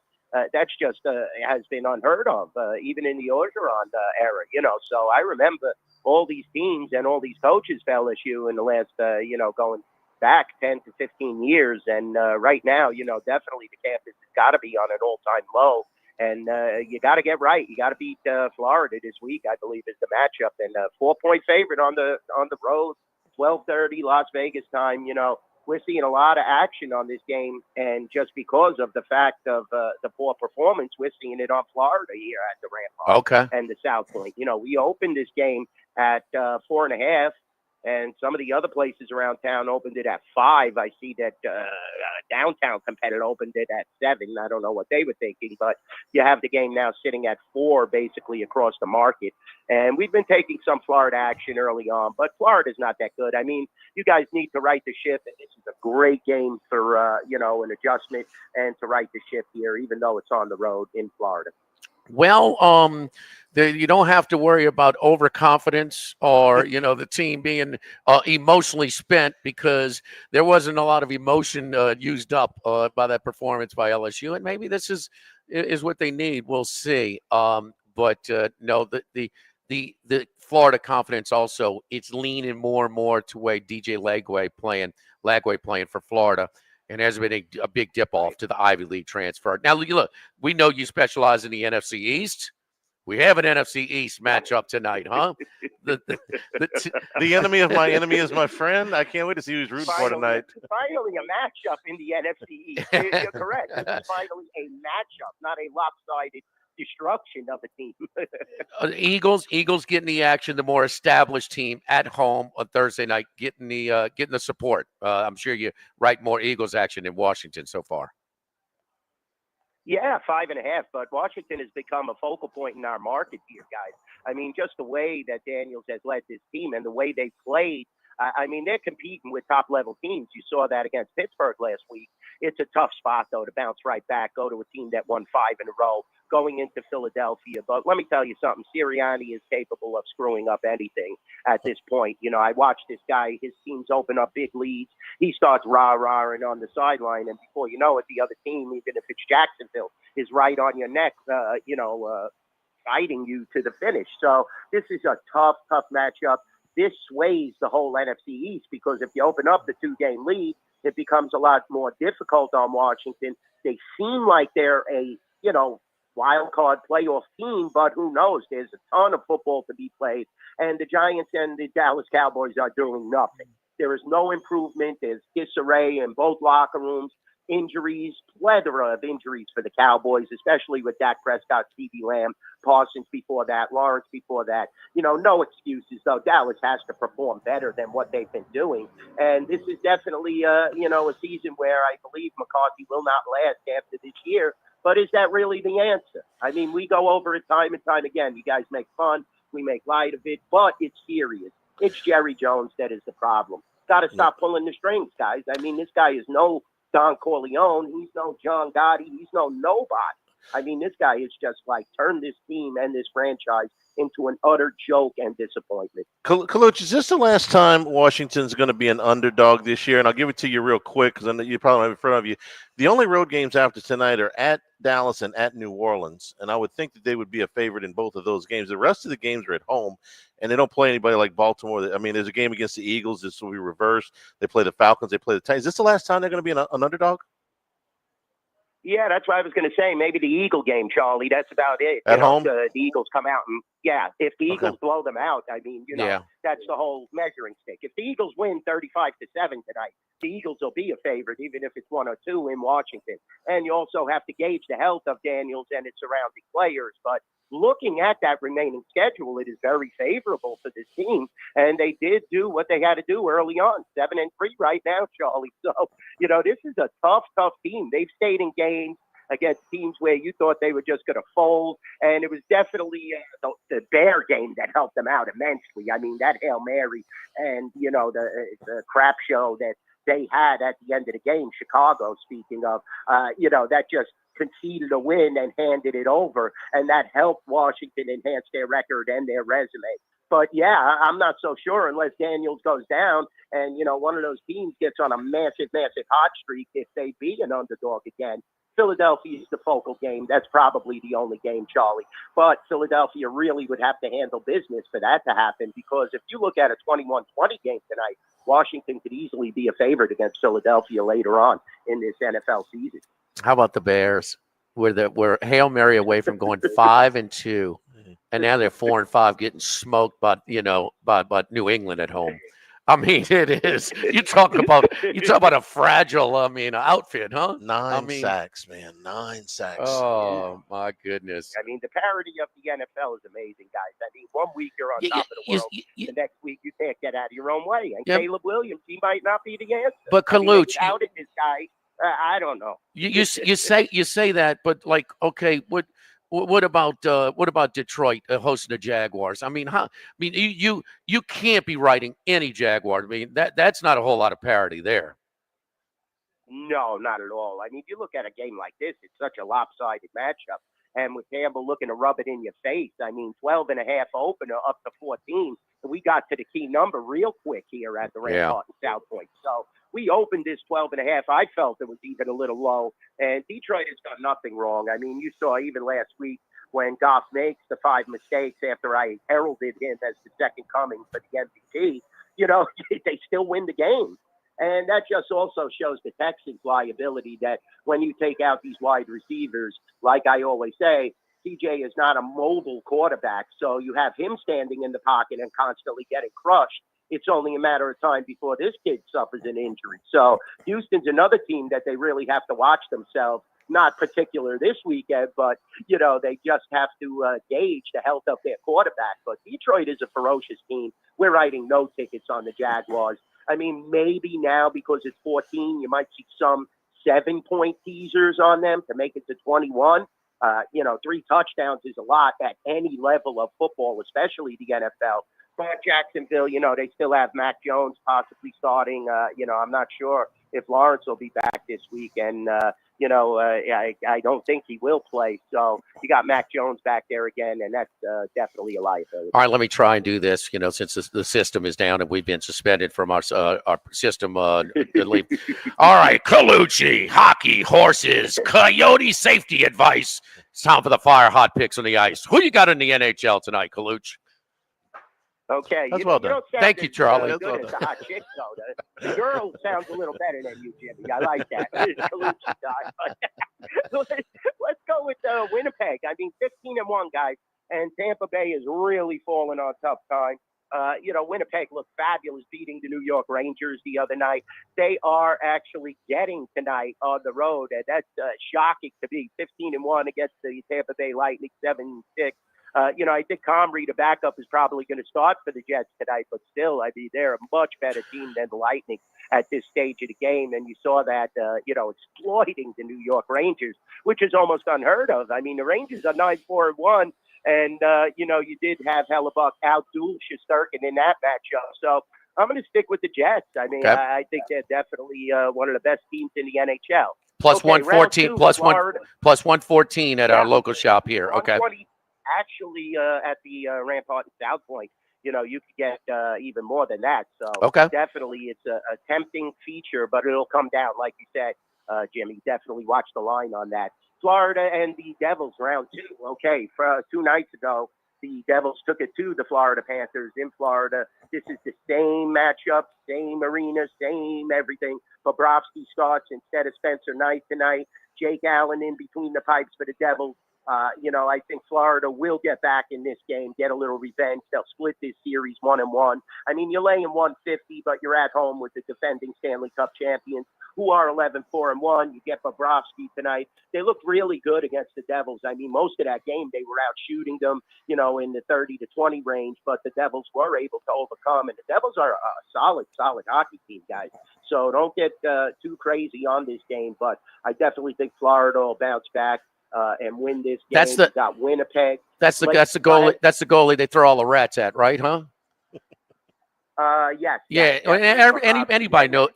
that's just has been unheard of, even in the Orgeron era. So I remember all these teams and all these coaches for LSU in the last, going back 10 to 15 years, and right now, definitely the campus has got to be on an all-time low. And you got to get right. You got to beat Florida this week, I believe, is the matchup, and 4-point favorite on the road. 12:30 Las Vegas time. We're seeing a lot of action on this game, and just because of the fact of the poor performance, we're seeing it on Florida here at the Rampart and the South Point. We opened this game at 4.5, and some of the other places around town opened it at 5. I see that downtown competitor opened it at 7. I don't know what they were thinking, but you have the game now sitting at 4 basically across the market. And we've been taking some Florida action early on, but Florida's not that good. I mean, you guys need to right the ship, and this is a great game for, an adjustment and to right the ship here, even though it's on the road in Florida. Well, you don't have to worry about overconfidence or, the team being emotionally spent, because there wasn't a lot of emotion used up by that performance by LSU. And maybe this is what they need. We'll see. But no, the Florida confidence also, it's leaning more and more to way DJ Lagway playing for Florida, and has been a big dip off to the Ivy League transfer. Now, look, we know you specialize in the NFC East. We have an NFC East matchup tonight, huh? The enemy of my enemy is my friend. I can't wait to see who's rooting for tonight. Finally, a matchup in the NFC East. You're correct. This is finally a matchup, not a lopsided destruction of a team. Eagles getting the action, the more established team at home on Thursday night, getting the support. I'm sure you write more Eagles action in Washington so far. Yeah, 5.5. But Washington has become a focal point in our market here, guys. I mean, just the way that Daniels has led this team and the way they played. I mean, they're competing with top-level teams. You saw that against Pittsburgh last week. It's a tough spot, though, to bounce right back, go to a team that won 5 in a row, going into Philadelphia. But let me tell you something. Sirianni is capable of screwing up anything at this point. You know, I watched this guy. His teams open up big leads. He starts rah-rahing on the sideline, and before you know it, the other team, even if it's Jacksonville, is right on your neck, fighting you to the finish. So this is a tough matchup. This sways the whole NFC East because if you open up the 2-game lead, it becomes a lot more difficult on Washington. They seem like they're a, wild card playoff team, but who knows? There's a ton of football to be played, and the Giants and the Dallas Cowboys are doing nothing. There is no improvement. There's disarray in both locker rooms. Injuries, plethora of injuries for the Cowboys, especially with Dak Prescott, CeeDee Lamb, Parsons before that, Lawrence before that. No excuses, though. Dallas has to perform better than what they've been doing. And this is definitely, a season where I believe McCarthy will not last after this year. But is that really the answer? I mean, we go over it time and time again. You guys make fun. We make light of it. But it's serious. It's Jerry Jones that is the problem. Got to stop pulling the strings, guys. I mean, this guy is no Don Corleone. He's no John Gotti. He's no nobody. I mean, this guy is just like turned this team and this franchise into an utter joke and disappointment. Kaluch, is this the last time Washington's going to be an underdog this year? And I'll give it to you real quick because I know you probably have it in front of you. The only road games after tonight are at Dallas and at New Orleans, and I would think that they would be a favorite in both of those games. The rest of the games are at home, and they don't play anybody like Baltimore. I mean, there's a game against the Eagles. This will be reversed. They play the Falcons. They play the Titans. Is this the last time they're going to be an underdog? Yeah, that's what I was going to say. Maybe the Eagle game, Charlie. That's about it. At home? The Eagles come out and, if the Eagles blow them out, I mean, that's the whole measuring stick. If the Eagles win 35-7 tonight, the Eagles will be a favorite, even if it's 1 or 2 in Washington. And you also have to gauge the health of Daniels and its surrounding players. But looking at that remaining schedule, it is very favorable for this team. And they did do what they had to do early on, 7-3 right now, Charlie. So, this is a tough team. They've stayed in games against teams where you thought they were just going to fold. And it was definitely the Bear game that helped them out immensely. I mean, that Hail Mary and, the crap show that they had at the end of the game, Chicago, speaking of, that just conceded a win and handed it over. And that helped Washington enhance their record and their resume. But, I'm not so sure unless Daniels goes down and, one of those teams gets on a massive hot streak if they be an underdog again. Philadelphia is the focal game. That's probably the only game, Charlie. But Philadelphia really would have to handle business for that to happen because if you look at a 21-20 game tonight, Washington could easily be a favorite against Philadelphia later on in this NFL season. How about the Bears? We're Hail Mary away from going 5-2, and now they're 4-5, getting smoked by New England at home. I mean, it is. You talk about a fragile, outfit, huh? 9 sacks, man. 9 sacks. Oh my goodness. I mean, the parity of the NFL is amazing, guys. I mean, one week you're on top of the world, the next week you can't get out of your own way. And Caleb Williams, he might not be the answer. But Kaluch, outed this guy. I don't know. You say that, but like, okay, what about Detroit hosting the Jaguars? I mean, you can't be writing any Jaguars. I mean, that's not a whole lot of parity there. No, not at all. I mean, you look at a game like this, it's such a lopsided matchup. And with Campbell looking to rub it in your face, I mean, 12.5 opener up to 14. And we got to the key number real quick here at the Rampart and South Point. So we opened this 12.5. I felt it was even a little low. And Detroit has done nothing wrong. I mean, you saw even last week when Goff makes the 5 mistakes after I heralded him as the second coming for the MVP, they still win the game. And that just also shows the Texans' liability that when you take out these wide receivers, like I always say, CJ is not a mobile quarterback. So you have him standing in the pocket and constantly getting crushed. It's only a matter of time before this kid suffers an injury. So Houston's another team that they really have to watch themselves. Not particular this weekend, but, they just have to gauge the health of their quarterback. But Detroit is a ferocious team. We're writing no tickets on the Jaguars. I mean, maybe now because it's 14, you might see some 7-point teasers on them to make it to 21. 3 touchdowns is a lot at any level of football, especially the NFL. But Jacksonville, they still have Mac Jones possibly starting. I'm not sure if Lawrence will be back this week. And, I don't think he will play. So you got Mac Jones back there again, and that's definitely a liability. All right, let me try and do this, since the system is down and we've been suspended from our system. All right, Colucci, hockey, horses, coyote safety advice. It's time for the fire hot picks on the ice. Who you got in the NHL tonight, Colucci? Okay. That's well done. Thank you, Charlie. Good as the hot chick, though. The girl sounds a little better than you, Jimmy. I like that. Let's go with Winnipeg. I mean, 15-1, guys, and Tampa Bay is really falling on tough time. Winnipeg looked fabulous beating the New York Rangers the other night. They are actually getting tonight on the road, and that's shocking to be 15-1 against the Tampa Bay Lightning, 7-6. I think Comrie, the backup, is probably going to start for the Jets tonight, but still, I mean, they're a much better team than the Lightning at this stage of the game. And you saw that, exploiting the New York Rangers, which is almost unheard of. I mean, the Rangers are 9-4-1, and, you did have Hellebuck outduel Shesterkin in that matchup. So I'm going to stick with the Jets. I mean, okay. I think they're definitely one of the best teams in the NHL. Plus 114, plus 114 at our local shop here. Okay. Actually, at the Rampart and South Point, you could get even more than that. So definitely it's a tempting feature, but it'll come down, like you said, Jimmy. Definitely watch the line on that. Florida and the Devils, round 2. Okay, for 2 nights ago, the Devils took it to the Florida Panthers in Florida. This is the same matchup, same arena, same everything. Bobrovsky starts instead of Spencer Knight tonight. Jake Allen in between the pipes for the Devils. I think Florida will get back in this game, get a little revenge. They'll split this series 1-1. I mean, you're laying 150, but you're at home with the defending Stanley Cup champions, who are 11-4-1. You get Bobrovsky tonight. They looked really good against the Devils. I mean, most of that game, they were out shooting them, in the 30-20 range, but the Devils were able to overcome. And the Devils are a solid hockey team, guys. So don't get too crazy on this game, but I definitely think Florida will bounce back and win this game. You got Winnipeg. That's the goalie. That's the goalie they throw all the rats at, right? Huh? Yes. Yeah. Anybody knows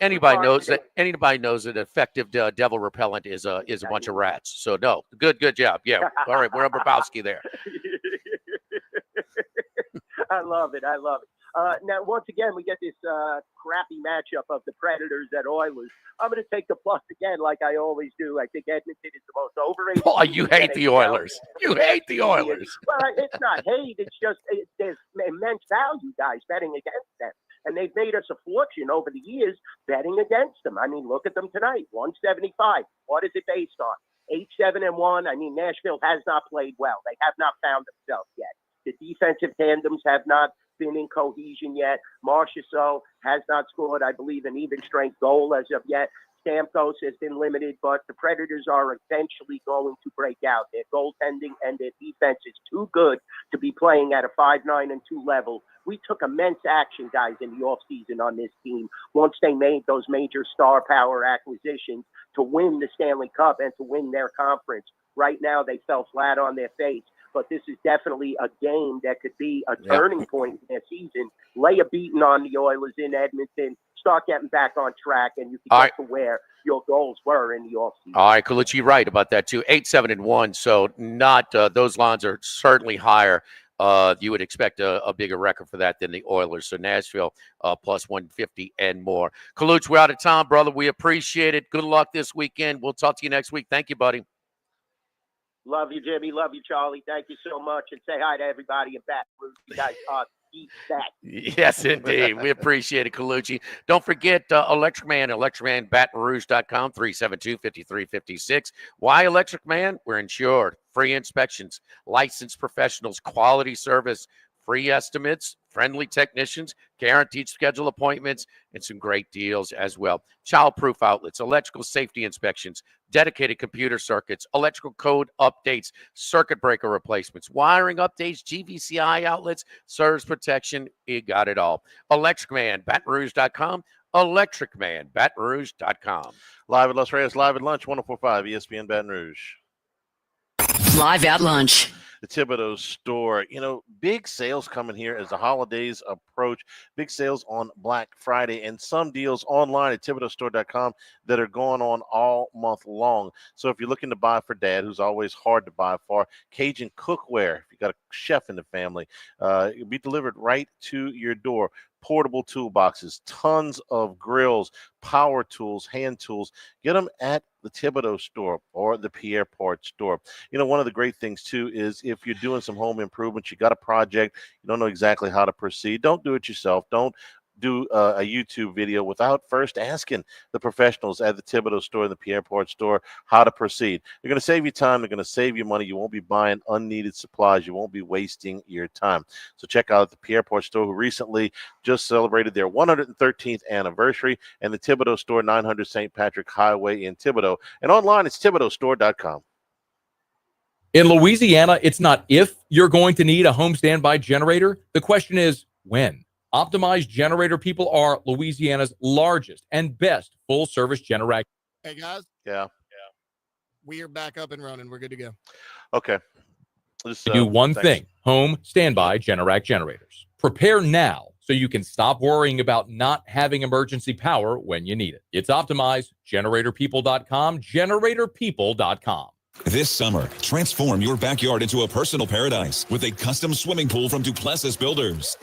that effective devil repellent is a bunch of rats. So no, good job. Yeah. All right, we're on Bobrovsky there. I love it. Now, once again, we get this crappy matchup of the Predators at Oilers. I'm going to take the plus again, like I always do. I think Edmonton is the most overrated. Oh, you hate the Oilers. You hate the Oilers. Well, it's not hate. It's just there's immense value, guys, betting against them. And they've made us a fortune over the years betting against them. I mean, look at them tonight, 175. What is it based on? 8-7-1. I mean, Nashville has not played well. They have not found themselves yet. The defensive tandems have not been in cohesion yet. Marchessault has not scored, I believe, an even strength goal as of yet. Stamkos has been limited, but the Predators are eventually going to break out. Their goaltending and their defense is too good to be playing at a 5-9-2 level. We took immense action, guys, in the offseason on this team once they made those major star power acquisitions to win the Stanley Cup and to win their conference. Right now, they fell flat on their face. But this is definitely a game that could be a turning point in their season. Lay a beating on the Oilers in Edmonton. Start getting back on track, and you can get to where your goals were in the offseason. All right, Colucci, right about that too. 8-7-1, so not those lines are certainly higher. You would expect a bigger record for that than the Oilers. So Nashville plus 150 and more. Colucci, we're out of time, brother. We appreciate it. Good luck this weekend. We'll talk to you next week. Thank you, buddy. Love you, Jimmy. Love you, Charlie. Thank you so much. And say hi to everybody in Baton Rouge. You guys are deep that. Yes, indeed. We appreciate it, Colucci. Don't forget Electric Man, electricmanbatonrouge.com, 372-5356. Why Electric Man? We're insured. Free inspections, licensed professionals, quality service, free estimates, friendly technicians, guaranteed schedule appointments, and some great deals as well. Child-proof outlets, electrical safety inspections, dedicated computer circuits, electrical code updates, circuit breaker replacements, wiring updates, GVCI outlets, surge protection. You got it all. Electric Man, BatonRouge.com, electricmanbatonrouge.com. Live at Los Reyes, live at lunch, 104.5 ESPN Baton Rouge. Live at lunch. The Thibodeau store. Big sales coming here as the holidays approach. Big sales on Black Friday and some deals online at ThibodeauStore.com that are going on all month long. So if you're looking to buy for dad, who's always hard to buy for, Cajun cookware, if you got a chef in the family, it'll be delivered right to your door. Portable toolboxes, tons of grills, power tools, hand tools. Get them at the Thibodeau store or the Pierre Part store. One of the great things, too, is if you're doing some home improvements, you got a project, you don't know exactly how to proceed, don't do it yourself. Don't do a YouTube video without first asking the professionals at the Thibodeau store and the Pierre Part store how to proceed. They're going to save you time. They're going to save you money. You won't be buying unneeded supplies. You won't be wasting your time. So check out the Pierre Part store, who recently just celebrated their 113th anniversary, and the Thibodeau store, 900 St. Patrick Highway in Thibodeau. And online, it's ThibodeauStore.com. In Louisiana, it's not if you're going to need a home standby generator. The question is when. Optimized Generator People are Louisiana's largest and best full-service generator. Hey, guys. Yeah. We are back up and running. We're good to go. Okay. Do one thing. Home standby Generac generators. Prepare now so you can stop worrying about not having emergency power when you need it. It's optimized. GeneratorPeople.com. GeneratorPeople.com. This summer, transform your backyard into a personal paradise with a custom swimming pool from Duplessis Builders.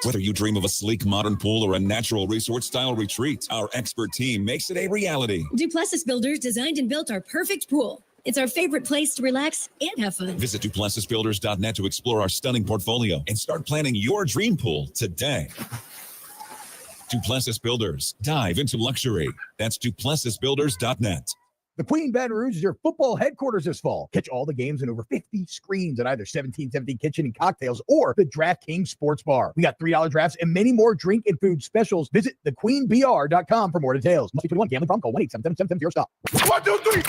Whether you dream of a sleek modern pool or a natural resort-style retreat, our expert team makes it a reality. Duplessis Builders designed and built our perfect pool. It's our favorite place to relax and have fun. Visit DuplessisBuilders.net to explore our stunning portfolio and start planning your dream pool today. Duplessis Builders. Dive into luxury. That's DuplessisBuilders.net. The Queen Baton Rouge is your football headquarters this fall. Catch all the games in over 50 screens at either 1770 Kitchen and Cocktails or the DraftKings Sports Bar. We got $3 drafts and many more drink and food specials. Visit thequeenbr.com for more details. Must be 21. Gambling problem? Call 1-877-770-STOP. 1, 2, 3.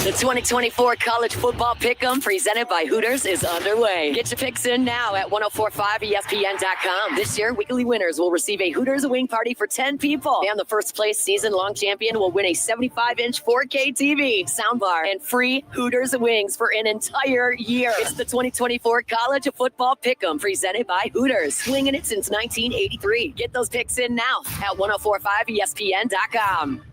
The 2024 College Football Pick'em presented by Hooters is underway. Get your picks in now at 1045ESPN.com. This year, weekly winners will receive a Hooters wing party for 10 people. And the first place season-long champion will win a 75-inch 4K TV, soundbar, and free Hooters wings for an entire year. It's the 2024 College Football Pick'em presented by Hooters. Swinging it since 1983. Get those picks in now at 1045ESPN.com.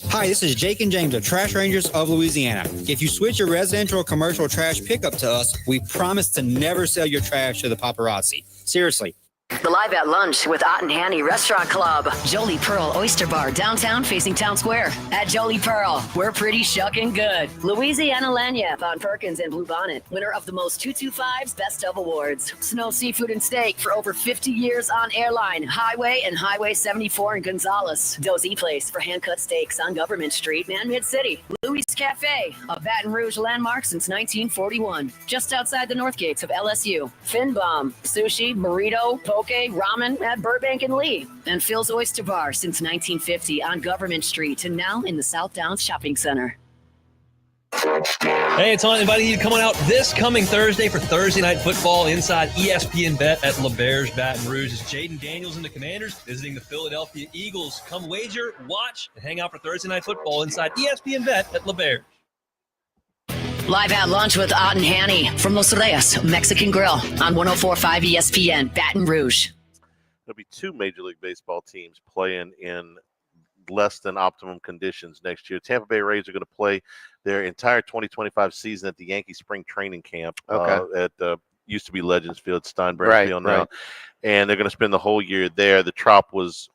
Hi, this is Jake and James of Trash Rangers of Louisiana. If you switch your residential or commercial trash pickup to us, we promise to never sell your trash to the paparazzi. Seriously. The Live at Lunch with Ott and Hanny Restaurant Club. Jolie Pearl Oyster Bar, downtown facing Town Square. At Jolie Pearl, we're pretty shucking good. Louisiana Lanyap on Perkins and Blue Bonnet. Winner of the most 225's Best of Awards. Snow Seafood and Steak for over 50 years on Airline, Highway, and Highway 74 in Gonzales. Dozy Place for hand-cut steaks on Government Street and Mid-City. Louis Cafe, a Baton Rouge landmark since 1941. Just outside the north gates of LSU. Finbom, sushi, burrito, poke, ramen at Burbank and Lee, and Phil's Oyster Bar since 1950 on Government Street and now in the South Downs Shopping Center. Hey, it's on inviting you to come on out this coming Thursday for Thursday Night Football inside ESPN Bet at LeBear's Baton Rouge. It's Jaden Daniels and the Commanders visiting the Philadelphia Eagles. Come wager, watch, and hang out for Thursday Night Football inside ESPN Bet at LeBear's. Live at Lunch with Ott and Hanny from Los Reyes Mexican Grill on 104.5 ESPN Baton Rouge. There'll be two Major League Baseball teams playing in less than optimum conditions next year. Tampa Bay Rays are going to play their entire 2025 season at the Yankee Spring Training Camp at used to be Legends Field, Steinbrenner Field now. And they're going to spend the whole year there. The Trop was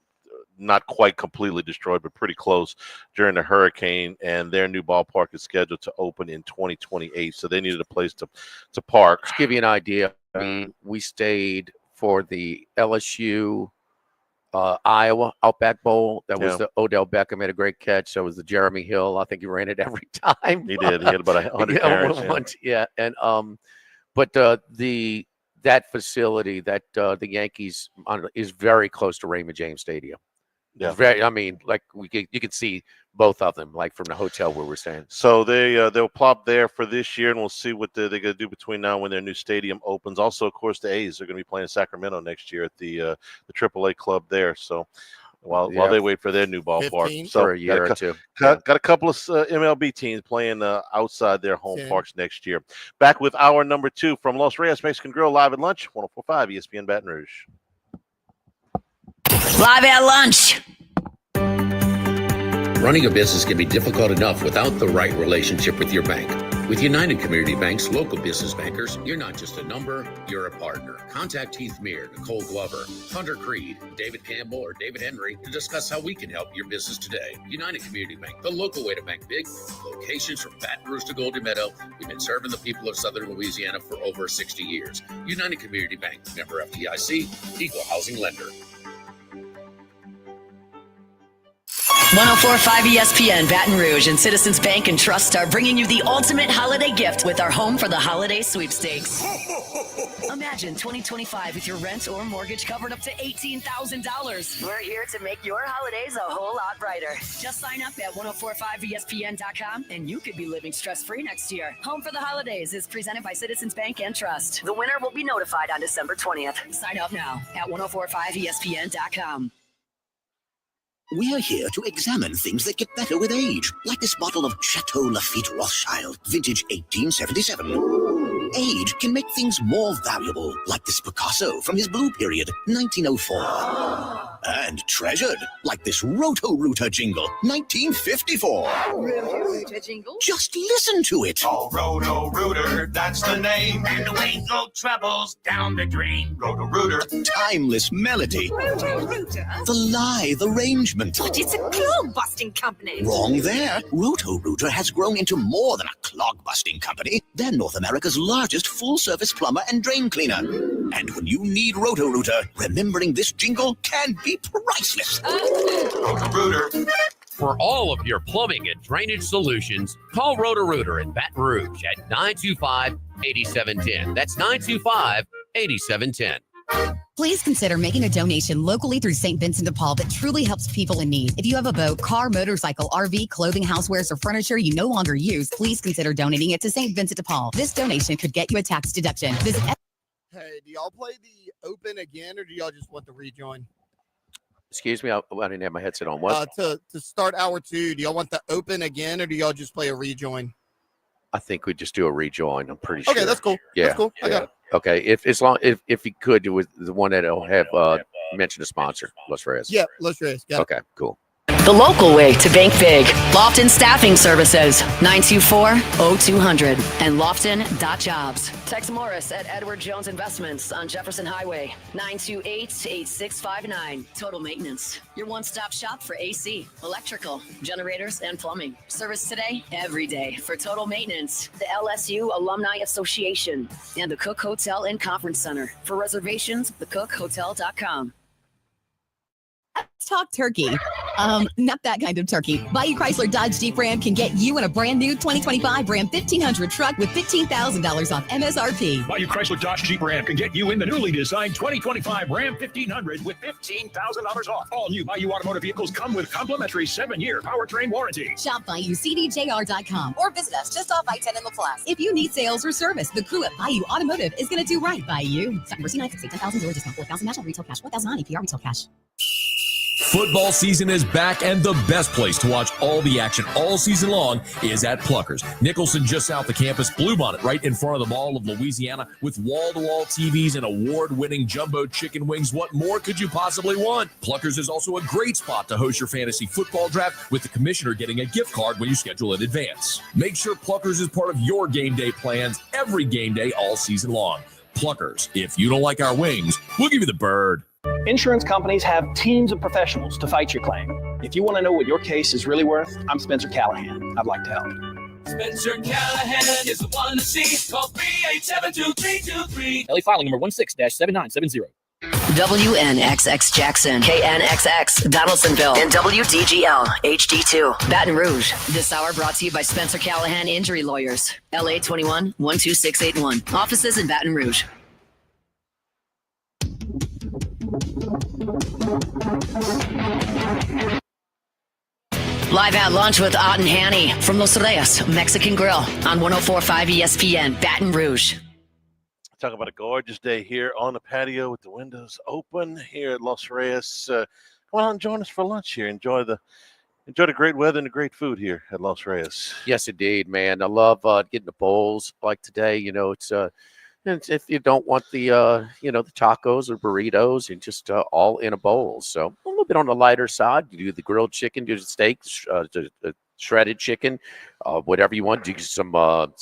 not quite completely destroyed, but pretty close during the hurricane. And their new ballpark is scheduled to open in 2028. So they needed a place to park. To give you an idea, we stayed for the LSU Iowa Outback Bowl. That was the Odell Beckham had a great catch. That was the Jeremy Hill. I think he ran it every time. He did. He had about 100 carries. Yeah. And but that facility, that the Yankees is very close to Raymond James Stadium. Yeah. Very. I mean, like you can see both of them, like from the hotel where we're staying. So they'll plop there for this year, and we'll see what they're going to do between now and when their new stadium opens. Also, of course, the A's are going to be playing in Sacramento next year at the AAA club there. So while they wait for their new ballpark, so for a year or two, got a couple of MLB teams playing outside their home parks next year. Back with hour number 2 from Los Reyes Mexican Grill, live at lunch, 104.5 ESPN Baton Rouge. Live at lunch. Running a business can be difficult enough without the right relationship with your bank. With United Community Bank's local business bankers, you're not just a number, you're a partner. Contact Heath Meir, Nicole Glover, Hunter Creed, David Campbell, or David Henry to discuss how we can help your business today. United Community Bank, the local way to bank big. Locations from Baton Rouge to Golden Meadow. We've been serving the people of Southern Louisiana for over 60 years. United Community Bank, member FDIC, equal housing lender. 104.5 ESPN Baton Rouge and Citizens Bank and Trust are bringing you the ultimate holiday gift with our Home for the Holiday sweepstakes. Imagine 2025 with your rent or mortgage covered up to $18,000. We're here to make your holidays a whole lot brighter. Just sign up at 1045ESPN.com and you could be living stress-free next year. Home for the Holidays is presented by Citizens Bank and Trust. The winner will be notified on December 20th. Sign up now at 1045ESPN.com. We're here to examine things that get better with age, like this bottle of Chateau Lafite Rothschild, vintage 1877. Age can make things more valuable, like this Picasso from his Blue Period, 1904. And treasured, like this Roto-Rooter jingle, 1954. Roto-Rooter jingle? Just listen to it. Oh, Roto-Rooter, that's the name. And the way go troubles down the drain. Roto-Rooter. Timeless melody. Roto-Rooter? The lithe arrangement. But it's a clog-busting company. Wrong there. Roto-Rooter has grown into more than a clog-busting company. They're North America's largest full-service plumber and drain cleaner. And when you need Roto-Rooter, remembering this jingle can be priceless. Roto-Rooter. For all of your plumbing and drainage solutions, call Roto-Rooter in Baton Rouge at 925-8710. That's 925-8710. Please consider making a donation locally through St. Vincent de Paul that truly helps people in need. If you have a boat, car, motorcycle, RV, clothing, housewares, or furniture you no longer use, please consider donating it to St. Vincent de Paul. This donation could get you a tax deduction. Visit. Hey, do y'all play the open again, or do y'all just want the rejoin? Excuse me, I didn't have my headset on. What? To start hour 2, do y'all want the open again, or do y'all just play a rejoin? I think we just do a rejoin. I'm pretty sure. Okay, that's cool. Yeah, that's cool. I got it. Okay, if he could, it was the one that'll have mention a sponsor, Los Reyes. Yeah, Los Reyes. Got it. Okay, cool. The local way to bank big. Lofton Staffing Services, 924-0200 and lofton.jobs. Text Morris at Edward Jones Investments on Jefferson Highway, 928-8659. Total Maintenance, your one-stop shop for AC, electrical, generators, and plumbing. Service today, every day for Total Maintenance. The LSU Alumni Association and the Cook Hotel and Conference Center. For reservations, thecookhotel.com. Let's talk turkey. Not that kind of turkey. Bayou Chrysler Dodge Jeep Ram can get you in a brand new 2025 Ram 1500 truck with $15,000 off MSRP. Bayou Chrysler Dodge Jeep Ram can get you in the newly designed 2025 Ram 1500 with $15,000 off. All new Bayou Automotive vehicles come with complimentary 7-year powertrain warranty. Shop BayouCDJR.com or visit us just off I-10 in LaPlace. If you need sales or service, the crew at Bayou Automotive is going to do right by you. September 9th, $10,000 discount, $4,000 national retail cash, $4,000 APR retail cash. Football season is back, and the best place to watch all the action all season long is at Pluckers. Nicholson, just south of campus, Bluebonnet, right in front of the Mall of Louisiana, with wall-to-wall TVs and award-winning jumbo chicken wings. What more could you possibly want? Pluckers is also a great spot to host your fantasy football draft, with the commissioner getting a gift card when you schedule in advance. Make sure Pluckers is part of your game day plans every game day all season long. Pluckers, if you don't like our wings, we'll give you the bird. Insurance companies have teams of professionals to fight your claim. If you want to know what your case is really worth, I'm Spencer Callahan. I'd like to help. Spencer Callahan is the one to see. Call 387-2323. LA filing number 16-7970. WNXX Jackson, KNXX Donaldsonville, and WDGL HD2 Baton Rouge. This hour brought to you by Spencer Callahan Injury Lawyers. LA 21 12681. Offices in Baton Rouge. Live at lunch with Ott and Hanny from Los Reyes Mexican Grill on 104.5 ESPN Baton Rouge. Talk about a gorgeous day here on the patio with the windows open here at Los Reyes. Come on and join us for lunch here. Enjoy the great weather and the great food here at Los Reyes. Yes, indeed, man. I love getting the bowls like today. You know, it's if you don't want the the tacos or burritos, and just all in a bowl. So a little bit on the lighter side. You do the grilled chicken, do the steak, the shredded chicken, whatever you want. Do some birria,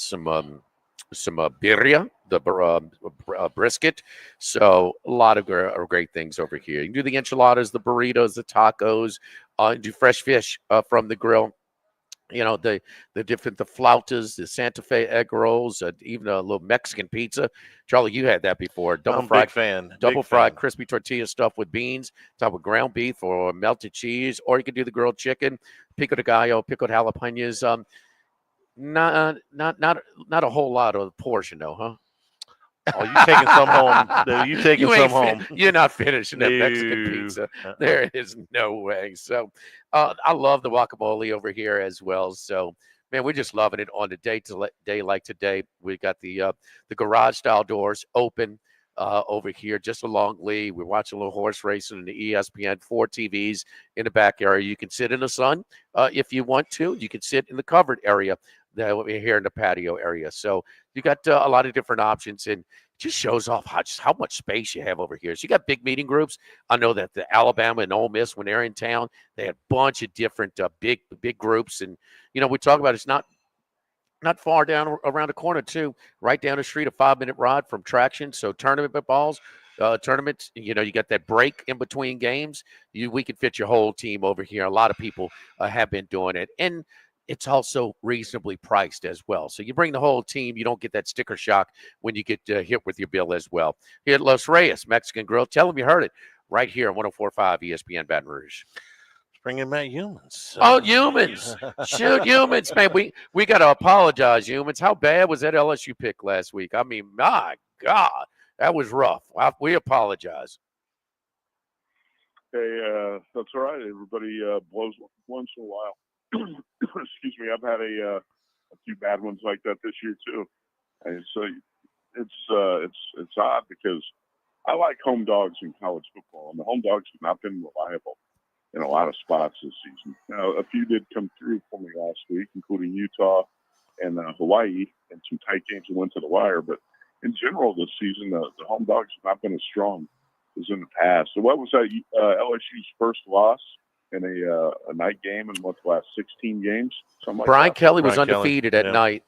the brisket. So a lot of great things over here. You can do the enchiladas, the burritos, the tacos, do fresh fish from the grill. You know, the flautas, the Santa Fe egg rolls, even a little Mexican pizza. Charlie, you had that before. I'm a big fan. Double fried crispy tortilla stuffed with beans, topped with ground beef or melted cheese, or you can do the grilled chicken, pico de gallo, pickled jalapenos. Not a whole lot of portion though, huh? Oh, you taking some home? No, you taking some home? You're not finishing that Mexican pizza. There is no way. So, I love the guacamole over here as well. So, man, we're just loving it on a day like today. We got the garage style doors open over here just along Lee. We're watching a little horse racing in the ESPN 4 TVs in the back area. You can sit in the sun if you want to. You can sit in the covered area that we're here in the patio area. So you got a lot of different options, and it just shows off how much space you have over here. So you got big meeting groups. I know that the Alabama and Ole Miss, when they're in town, they had a bunch of different big groups. And, you know, we talk about it's not far down around the corner too, right down the street, a 5-minute ride from Traction. So tournament balls, tournaments, you know, you got that break in between games. We could fit your whole team over here. A lot of people have been doing it. And it's also reasonably priced as well. So you bring the whole team, you don't get that sticker shock when you get hit with your bill as well. Here at Los Reyes Mexican Grill, tell them you heard it right here on 104.5 ESPN Baton Rouge. Bring in Matt Humans. Oh, Humans. Shoot, Humans, man. We got to apologize, Humans. How bad was that LSU pick last week? I mean, my God, that was rough. We apologize. Hey, that's all right. Everybody blows once in a while. Excuse me. I've had a few bad ones like that this year too, and so it's odd because I like home dogs in college football, and the home dogs have not been reliable in a lot of spots this season. Now, a few did come through for me last week, including Utah and Hawaii, and some tight games that went to the wire. But in general, this season, the home dogs have not been as strong as in the past. So, what was that? LSU's first loss in a night game in the last 16 games? Something like Brian that. Kelly was undefeated at night.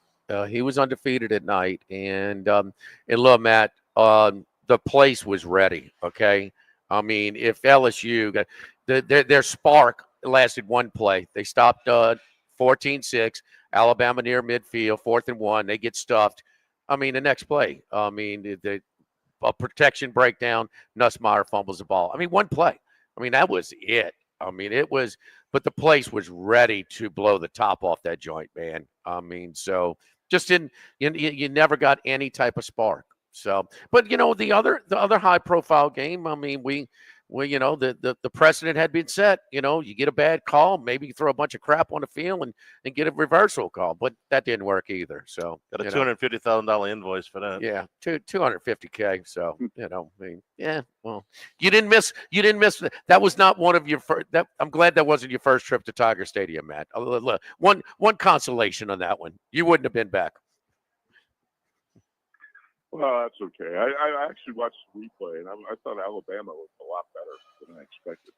He was undefeated at night, and look, Matt, the place was ready. Okay, I mean, if LSU got their spark lasted one play, they stopped 14-6. Alabama near midfield, 4th and 1. They get stuffed. I mean, the next play, I mean, a protection breakdown. Nussmeier fumbles the ball. I mean, one play. I mean, that was it. I mean, it was, but the place was ready to blow the top off that joint, man. I mean, so just you never got any type of spark. So, but you know, the other high profile game, I mean, we you know, the precedent had been set. You know, you get a bad call, maybe you throw a bunch of crap on the field and get a reversal call, but that didn't work either. So got a $250,000 invoice for that. Yeah, $250K. So you know, I mean, yeah. Well, you didn't miss. That was not one of your first. I'm glad that wasn't your first trip to Tiger Stadium, Matt. One consolation on that one. You wouldn't have been back. Well, that's okay. I actually watched the replay, and I thought Alabama looked a lot better than I expected.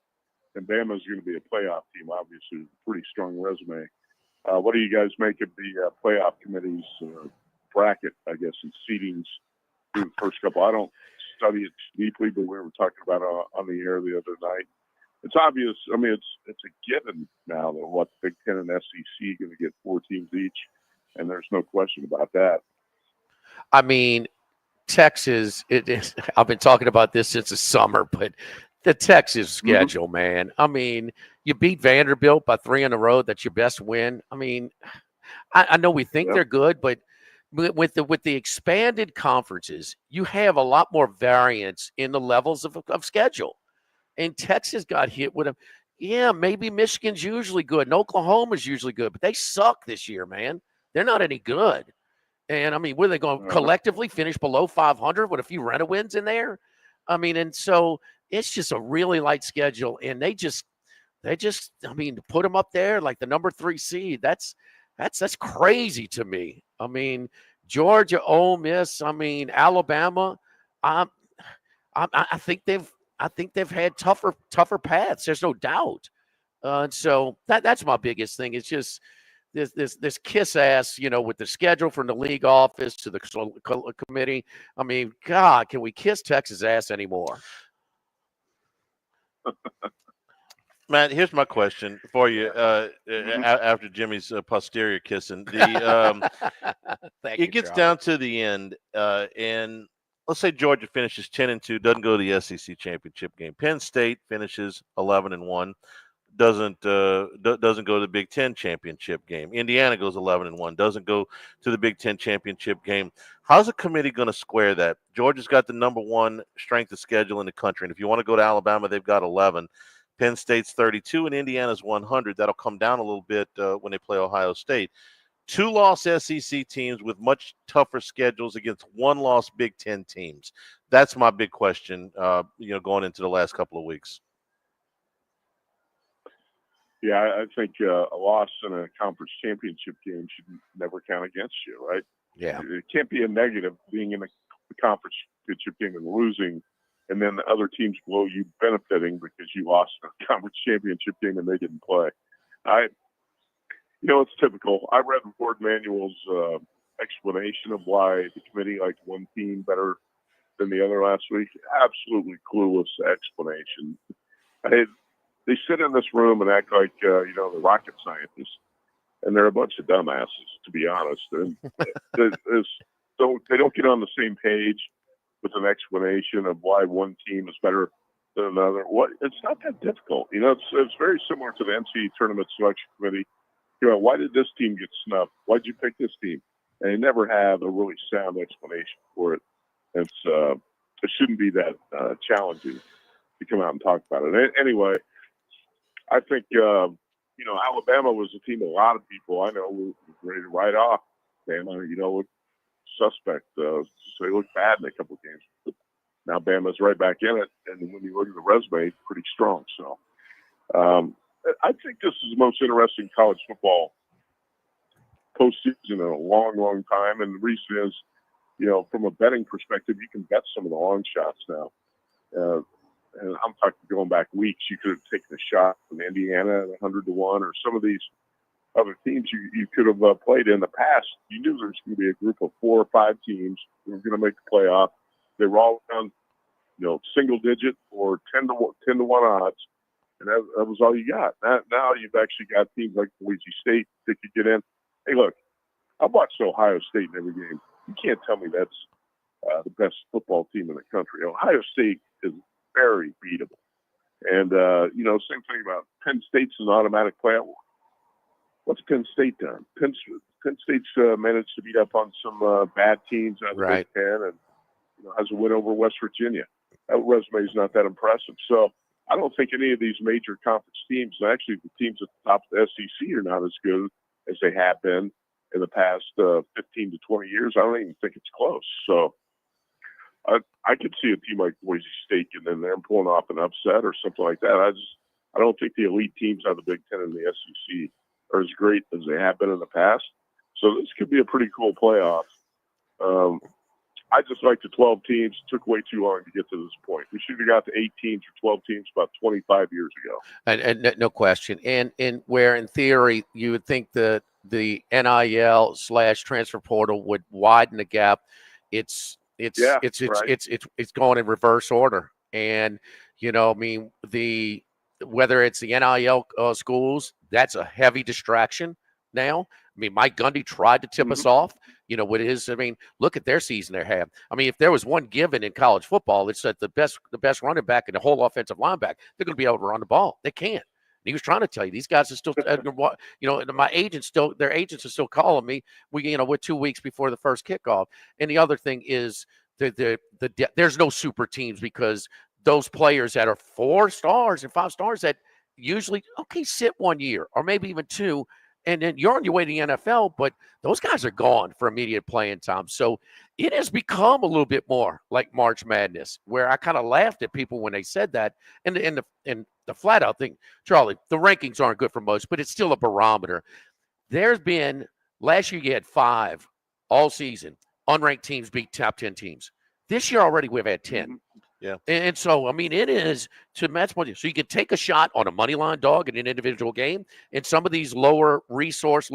And Bama's going to be a playoff team, obviously, pretty strong resume. What do you guys make of the playoff committee's bracket, I guess, and seedings through the first couple? I don't study it deeply, but we were talking about it on the air the other night. It's obvious. I mean, it's a given now that what Big Ten and SEC are going to get 4 teams each, and there's no question about that. I mean, Texas, it is, I've been talking about this since the summer, but the Texas schedule, man. I mean, you beat Vanderbilt by 3 in a row. That's your best win. I mean, I know we think they're good, but with the expanded conferences, you have a lot more variance in the levels of schedule. And Texas got hit with a, yeah, maybe Michigan's usually good and Oklahoma's usually good, but they suck this year, man. They're not any good. And I mean, were they going to collectively finish below 500 with a few rent wins in there? I mean, and so it's just a really light schedule, and they just, I mean, to put them up there like the number 3 seed, that's crazy to me. I mean, Georgia, Ole Miss, I mean, Alabama, I think they've had tougher paths. There's no doubt. And so that's my biggest thing. It's just this kiss ass, with the schedule from the league office to the committee. I mean, God, can we kiss Texas ass anymore? Matt, here's my question for you. After Jimmy's posterior kissing, it gets down to the end, and let's say Georgia finishes 10-2, doesn't go to the SEC championship game. Penn State finishes 11-1, doesn't go to the Big Ten championship game. Indiana goes 11-1, doesn't go to the Big Ten championship game. How's the committee going to square that? Georgia's got the number 1 strength of schedule in the country, and if you want to go to Alabama, they've got 11. Penn State's 32 and Indiana's 100. That'll come down a little bit when they play Ohio State. 2-loss SEC teams with much tougher schedules against 1-loss Big Ten teams. That's my big question, going into the last couple of weeks. Yeah, I think a loss in a conference championship game should never count against you, right? Yeah. It can't be a negative being in a conference championship game and losing, and then the other teams below you benefiting because you lost a conference championship game and they didn't play. It's typical. I read Ward Manuel's explanation of why the committee liked one team better than the other last week. Absolutely clueless explanation. They sit in this room and act like, the rocket scientists, and they're a bunch of dumbasses, to be honest. And they don't get on the same page with an explanation of why one team is better than another. It's not that difficult. It's very similar to the NCAA tournament selection committee. Why did this team get snubbed? Why'd you pick this team? And they never have a really sound explanation for it. It shouldn't be that challenging to come out and talk about it. Anyway, I think, Alabama was a team a lot of people I know were ready to write off. Bama, suspect. So they look bad in a couple of games. But now Bama's right back in it, and when you look at the resume, it's pretty strong. So I think this is the most interesting college football postseason in a long, long time. And the reason is, from a betting perspective, you can bet some of the long shots now. And I'm talking going back weeks. You could have taken a shot from Indiana at 100-1, or some of these other teams you could have played in the past. You knew there was going to be a group of 4 or 5 teams who were going to make the playoff. They were all around, single digit or 10-1 odds, and that was all you got. Now you've actually got teams like Boise State that could get in. Hey, look, I've watched Ohio State in every game. You can't tell me that's the best football team in the country. Ohio State is very beatable. And, same thing about Penn State's an automatic playoff. What's Penn State done? Penn State's managed to beat up on some bad teams out of the Big Ten and has a win over West Virginia. That resume is not that impressive. So I don't think any of these major conference teams, and actually the teams at the top of the SEC, are not as good as they have been in the past 15 to 20 years. I don't even think it's close. So I could see a team like Boise State getting in there and pulling off an upset or something like that. I don't think the elite teams out of the Big Ten and the SEC are as great as they have been in the past. So this could be a pretty cool playoff. I just like the 12 teams. It took way too long to get to this point. We should have got to 8 teams or 12 teams about 25 years ago. And no question. And where in theory you would think the NIL/transfer portal would widen the gap, it's it's going in reverse order. And I mean, whether it's the NIL schools, that's a heavy distraction now. I mean, Mike Gundy tried to tip us off. What it is. I mean, look at their season they have. I mean, if there was one given in college football, it's that the best running back and the whole offensive line back, they're going to be able to run the ball. They can't. And he was trying to tell you these guys are still, my agents their agents are still calling me. We're 2 weeks before the first kickoff. And the other thing is there's no super teams because those players that are 4 stars and 5 stars that usually sit 1 year or maybe even 2. And then you're on your way to the NFL, but those guys are gone for immediate playing time. So it has become a little bit more like March Madness, where I kind of laughed at people when they said that. And the flat out thing, Charlie, the rankings aren't good for most, but it's still a barometer. There's been last year you had 5 all season. Unranked teams beat top 10 teams. This year already we've had 10. Yeah. And so, I mean, it is to Matt's point. So you can take a shot on a money line dog in an individual game, and some of these lower resource,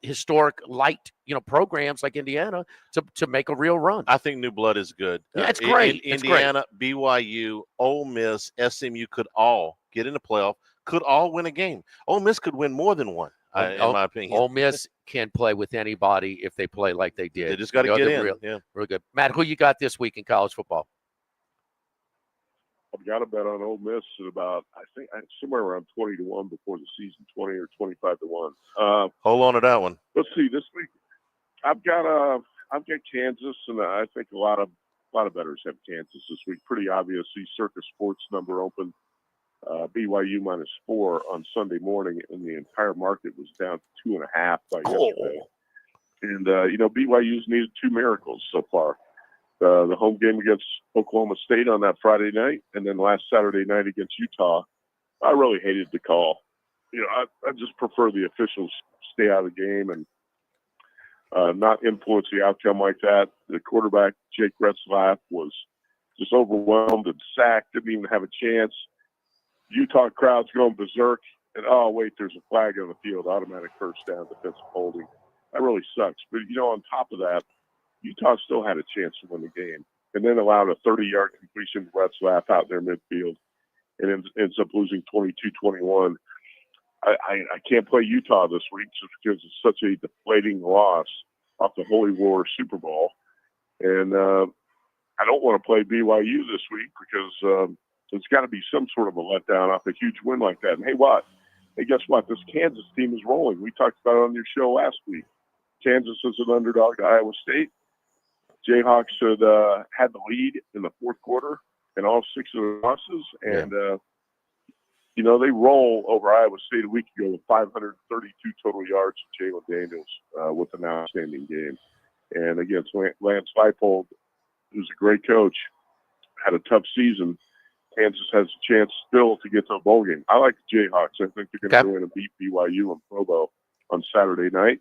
historic light, programs like Indiana to make a real run. I think new blood is good. Yeah, it's great. Indiana, BYU, Ole Miss, SMU could all get in the playoff, could all win a game. Ole Miss could win more than one, in my opinion. Ole Miss can play with anybody if they play like they did. They just got to get in. Real good. Matt, who you got this week in college football? I've got to bet on Ole Miss at about, I think, somewhere around 20-1 before the season, 20 or 25-1. Hold on to that one. Let's see. This week, I've got Kansas, and I think a lot of bettors have Kansas this week. Pretty obvious. The Circus Sports number opened BYU -4 on Sunday morning, and the entire market was down to 2.5 by yesterday. And BYU's needed 2 miracles so far. The home game against Oklahoma State on that Friday night, and then last Saturday night against Utah. I really hated the call. I just prefer the officials stay out of the game and not influence the outcome like that. The quarterback, Jake Retzlaff, was just overwhelmed and sacked, didn't even have a chance. Utah crowd's going berserk, and oh, wait, there's a flag on the field, automatic first down, defensive holding. That really sucks. But, on top of that, Utah still had a chance to win the game, and then allowed a 30-yard completion to Retzlaff out in their midfield, and ends up losing 22-21. I can't play Utah this week just because it's such a deflating loss off the Holy War Super Bowl, and I don't want to play BYU this week because it's got to be some sort of a letdown off a huge win like that. And hey, guess what? This Kansas team is rolling. We talked about it on your show last week. Kansas is an underdog to Iowa State. Jayhawks had the lead in the fourth quarter in all 6 of the losses. And, they roll over Iowa State a week ago with 532 total yards of Jaden Daniels with an outstanding game. And against Lance Leipold, who's a great coach, had a tough season. Kansas has a chance still to get to a bowl game. I like the Jayhawks. I think they're going to go in and beat BYU in Provo on Saturday night.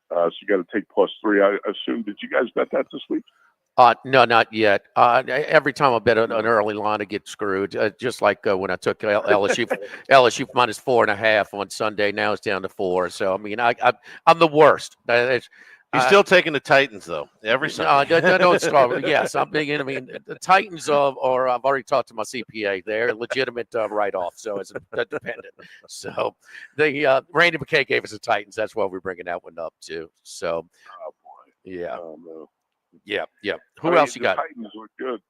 So you got to take +3. I assume, did you guys bet that this week? No, not yet. Every time I bet an early line, I get screwed. Just like when I took LSU -4.5 on Sunday. Now it's down to 4. So I mean, I'm the worst. He's still taking the Titans though every Sunday. Don't start. Yes, I'm big. I mean, the Titans or I've already talked to my CPA. They're a legitimate write-off, so it's dependent. So the Randy McKay gave us the Titans. That's why we're bringing that one up too. So, yeah. Oh, no. Yeah. Who else you got? The Titans look good.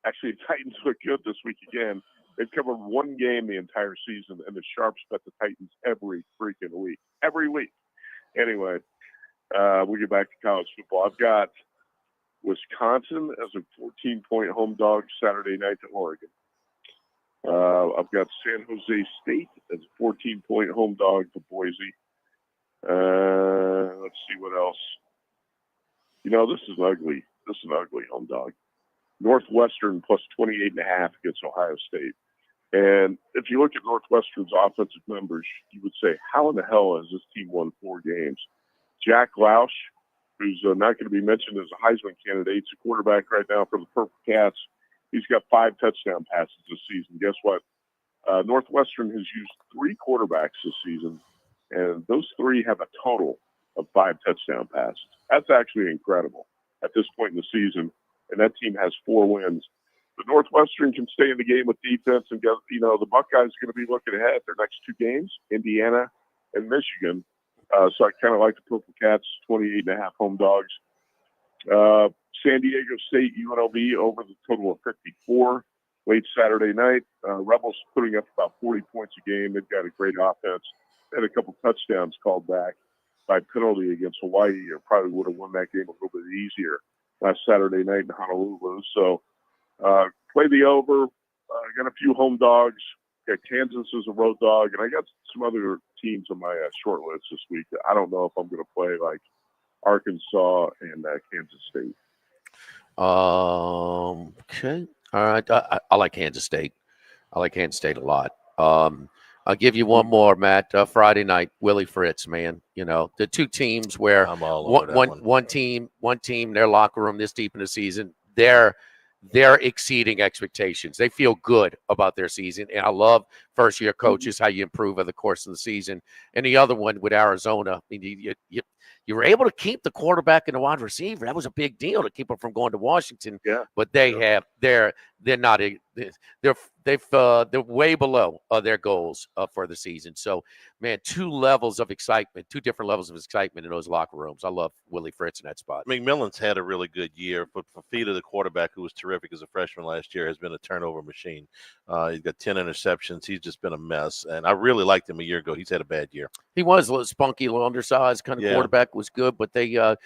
Actually, the Titans look good this week again. They've covered one game the entire season, and the Sharps bet the Titans every freaking week. Every week. Anyway, we get back to college football. I've got Wisconsin as a 14-point home dog Saturday night to Oregon. I've got San Jose State as a 14-point home dog to Boise. Let's see what else. This is ugly. This is an ugly home dog. Northwestern plus 28.5 against Ohio State. And if you look at Northwestern's offensive numbers, you would say, how in the hell has this team won 4 games? Jack Lausch, who's not going to be mentioned as a Heisman candidate, he's a quarterback right now for the Purple Cats. He's got 5 touchdown passes this season. Guess what? Northwestern has used 3 quarterbacks this season, and those 3 have a total of 5 touchdown passes. That's actually incredible. at this point in the season, and that team has 4 wins. The Northwestern can stay in the game with defense and get, the Buckeyes are going to be looking ahead at their next 2 games, Indiana and Michigan. So I kind of like the Purple Cats, 28.5 home dogs. San Diego State, UNLV over the total of 54 late Saturday night. Rebels putting up about 40 points a game. They've got a great offense. They had a couple touchdowns called back by penalty against Hawaii, or probably would have won that game a little bit easier last Saturday night in Honolulu. So play the over. Got a few home dogs. Got Kansas as a road dog, and I got some other teams on my short list this week. I don't know if I'm going to play like Arkansas and Kansas State. Okay. All right. I like Kansas State. I like Kansas State a lot. I'll give you one more, Matt. Friday night, Willie Fritz, man. The 2 teams where I'm all over that one team, their locker room this deep in the season, they're exceeding expectations. They feel good about their season. And I love first-year coaches, how you improve over the course of the season. And the other one with Arizona, I mean, you were able to keep the quarterback and the wide receiver. That was a big deal to keep them from going to Washington. Yeah. But they're not they're way below their goals for the season. So, man, 2 different levels of excitement in those locker rooms. I love Willie Fritz in that spot. McMillan's had a really good year, but Fafita, the quarterback who was terrific as a freshman last year, has been a turnover machine. He's got 10 interceptions. He's just been a mess, and I really liked him a year ago. He's had a bad year. He was a little spunky, a little undersized kind of quarterback, was good, but they're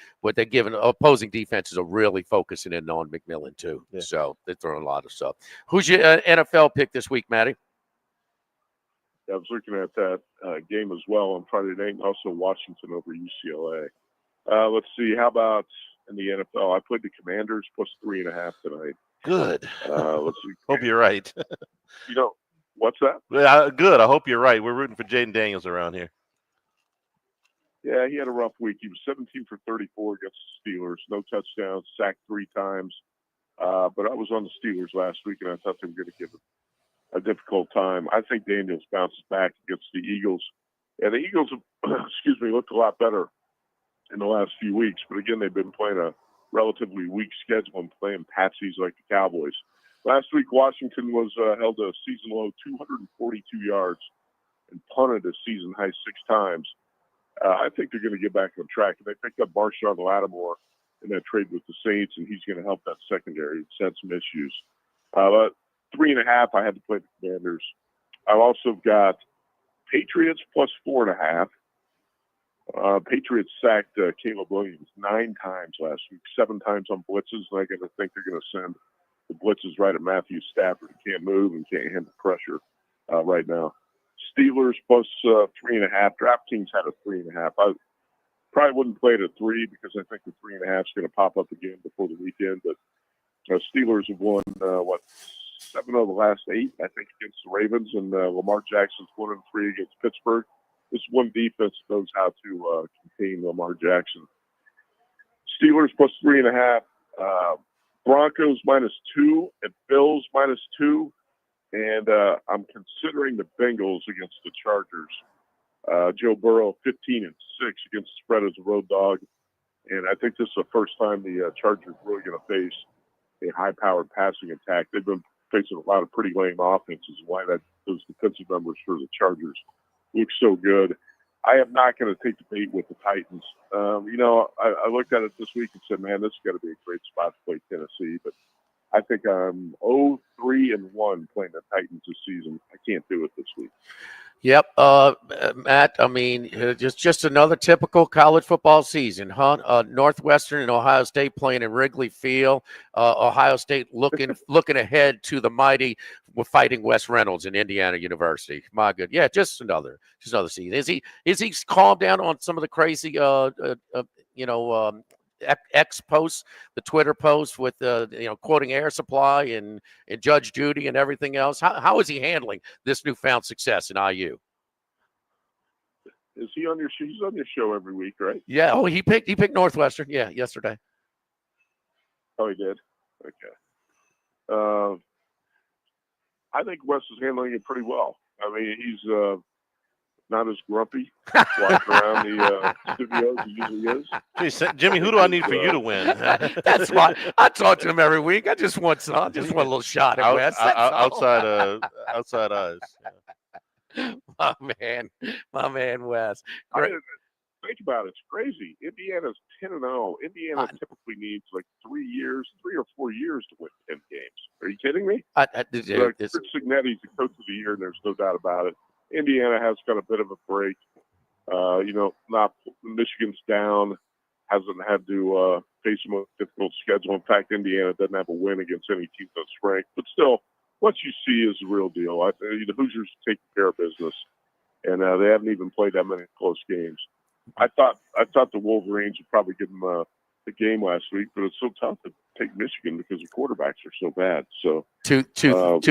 giving opposing defenses are really focusing in on McMillan too. Yeah. So they're throwing a lot of stuff. Who's your NFL pick this week, Matty? I was looking at that game as well on Friday night, and also Washington over UCLA. Let's see. How about in the NFL? I played the Commanders plus 3.5 tonight. Good. Let's see. Hope you're right. What's that? Good. I hope you're right. We're rooting for Jaden Daniels around here. Yeah, he had a rough week. He was 17 for 34 against the Steelers. No touchdowns, sacked 3 times. But I was on the Steelers last week, and I thought they were going to give him a difficult time. I think Daniels bounces back against the Eagles. And the Eagles have, looked a lot better in the last few weeks. But, again, they've been playing a relatively weak schedule and playing patsies like the Cowboys. Last week, Washington was held a season-low 242 yards and punted a season-high 6 times. I think they're going to get back on track. And they picked up Marshawn Lattimore in that trade with the Saints, and he's going to help that secondary. It's had some issues. But 3.5, I had to play the Commanders. I've also got Patriots plus 4.5. Patriots sacked Caleb Williams 9 times last week, 7 times on blitzes, and I think they're going to send the blitzes right at Matthew Stafford. He can't move and can't handle pressure right now. Steelers plus 3.5. DraftKings had a 3.5. I probably wouldn't play it at 3 because I think the 3.5 is going to pop up again before the weekend. But Steelers have won 7 of the last 8, I think, against the Ravens, and Lamar Jackson's 1-3 against Pittsburgh. This one defense knows how to contain Lamar Jackson. Steelers plus 3.5. Broncos -2 and Bills -2. And I'm considering the Bengals against the Chargers. Joe Burrow 15-6 against the spread as a road dog. And I think this is the first time the Chargers are really going to face a high-powered passing attack. They've been facing a lot of pretty lame offenses. Why those defensive numbers for the Chargers look so good. I am not going to take the bait with the Titans. I looked at it this week and said, man, this is going to be a great spot to play Tennessee. But I think I'm 0-3-1 playing the Titans this season. I can't do it this week. Yep, Matt. I mean, just another typical college football season, huh? Northwestern and Ohio State playing in Wrigley Field. Ohio State looking ahead to the mighty Fighting Wes Reynolds in Indiana University. My good, yeah, just another season. Is he calmed down on some of the crazy, X posts, the Twitter posts with quoting Air Supply and Judge Judy and everything else? How is he handling this newfound success in IU? Is he on your show? He's on your show every week, right? Yeah. Oh, he picked Northwestern. Yeah, yesterday. Oh, he did. Okay. I think Wes is handling it pretty well. I mean, he's not as grumpy walking around the studio as he usually is. Jeez, Jimmy, who do I need for you to win? That's why I talk to him every week. I just want some. Just want a little shot at Wes. Outside eyes. My man, Wes. Great. Think about it. It's crazy. Indiana's 10-0. Indiana typically needs like 3 or 4 years to win 10 games. Are you kidding me? Chris Signetti's the coach of the year, and there's no doubt about it. Indiana has got a bit of a break. Not Michigan's down, hasn't had to face a more difficult schedule. In fact, Indiana doesn't have a win against any team that's ranked. But still, what you see is the real deal. The Hoosiers take care of business, and they haven't even played that many close games. I thought the Wolverines would probably give them the game last week, but it's so tough to take Michigan because the quarterbacks are so bad. So two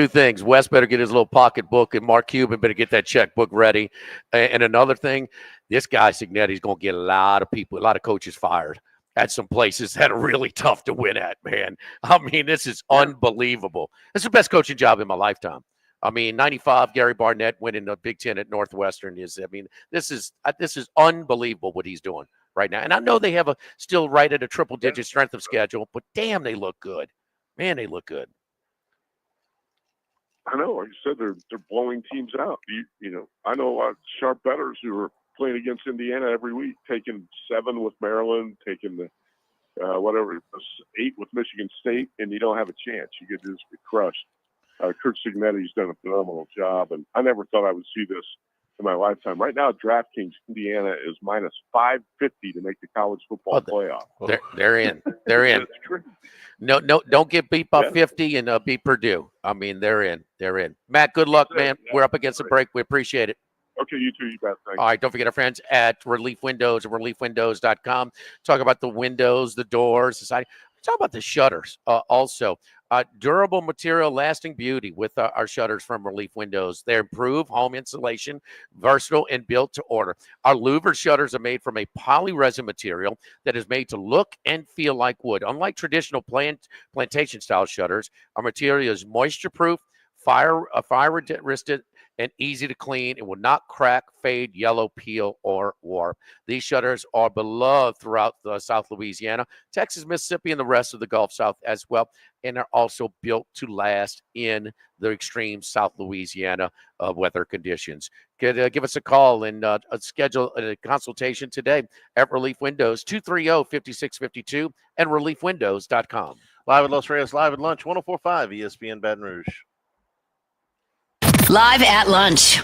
things. Wes better get his little pocketbook, and Mark Cuban better get that checkbook ready. And another thing, this guy Signetti's going to get a lot of coaches fired at some places that are really tough to win at, man. I mean, this is unbelievable. It's the best coaching job in my lifetime. I mean, 95, Gary Barnett winning the Big Ten at Northwestern this is unbelievable what he's doing right now. And I know they have still right at a triple-digit strength of schedule, but damn, they look good. Man, they look good. I know, like you said, they're blowing teams out. I know a lot of sharp bettors who are playing against Indiana every week, taking 7 with Maryland, taking the 8 with Michigan State, and you don't have a chance. You get just get crushed. Kurt Signetti's done a phenomenal job, and I never thought I would see this in my lifetime. Right now, DraftKings Indiana is minus 550 to make the college football playoff. They're in. They're in. No, don't get beat by 50 and beat Purdue. I mean, they're in. They're in. Matt, good luck, man. We're up against a break. We appreciate it. Okay, you too. You bet. Thanks. All right, don't forget our friends at Relief Windows and reliefwindows.com. Talk about the windows, the doors, the siding. Talk about the shutters also. Durable material, lasting beauty with our shutters from Relief Windows. They improve home insulation, versatile, and built to order. Our louver shutters are made from a polyresin material that is made to look and feel like wood. Unlike traditional plantation-style shutters, our material is moisture-proof, fire-resistant, and easy to clean. It will not crack, fade, yellow, peel, or warp. These shutters are beloved throughout South Louisiana, Texas, Mississippi, and the rest of the Gulf South as well, and are also built to last in the extreme South Louisiana weather conditions. Give us a call and schedule a consultation today at Relief Windows, 230-5652, and reliefwindows.com. Live at Los Reyes, live at lunch, 104.5 ESPN Baton Rouge. Live at lunch.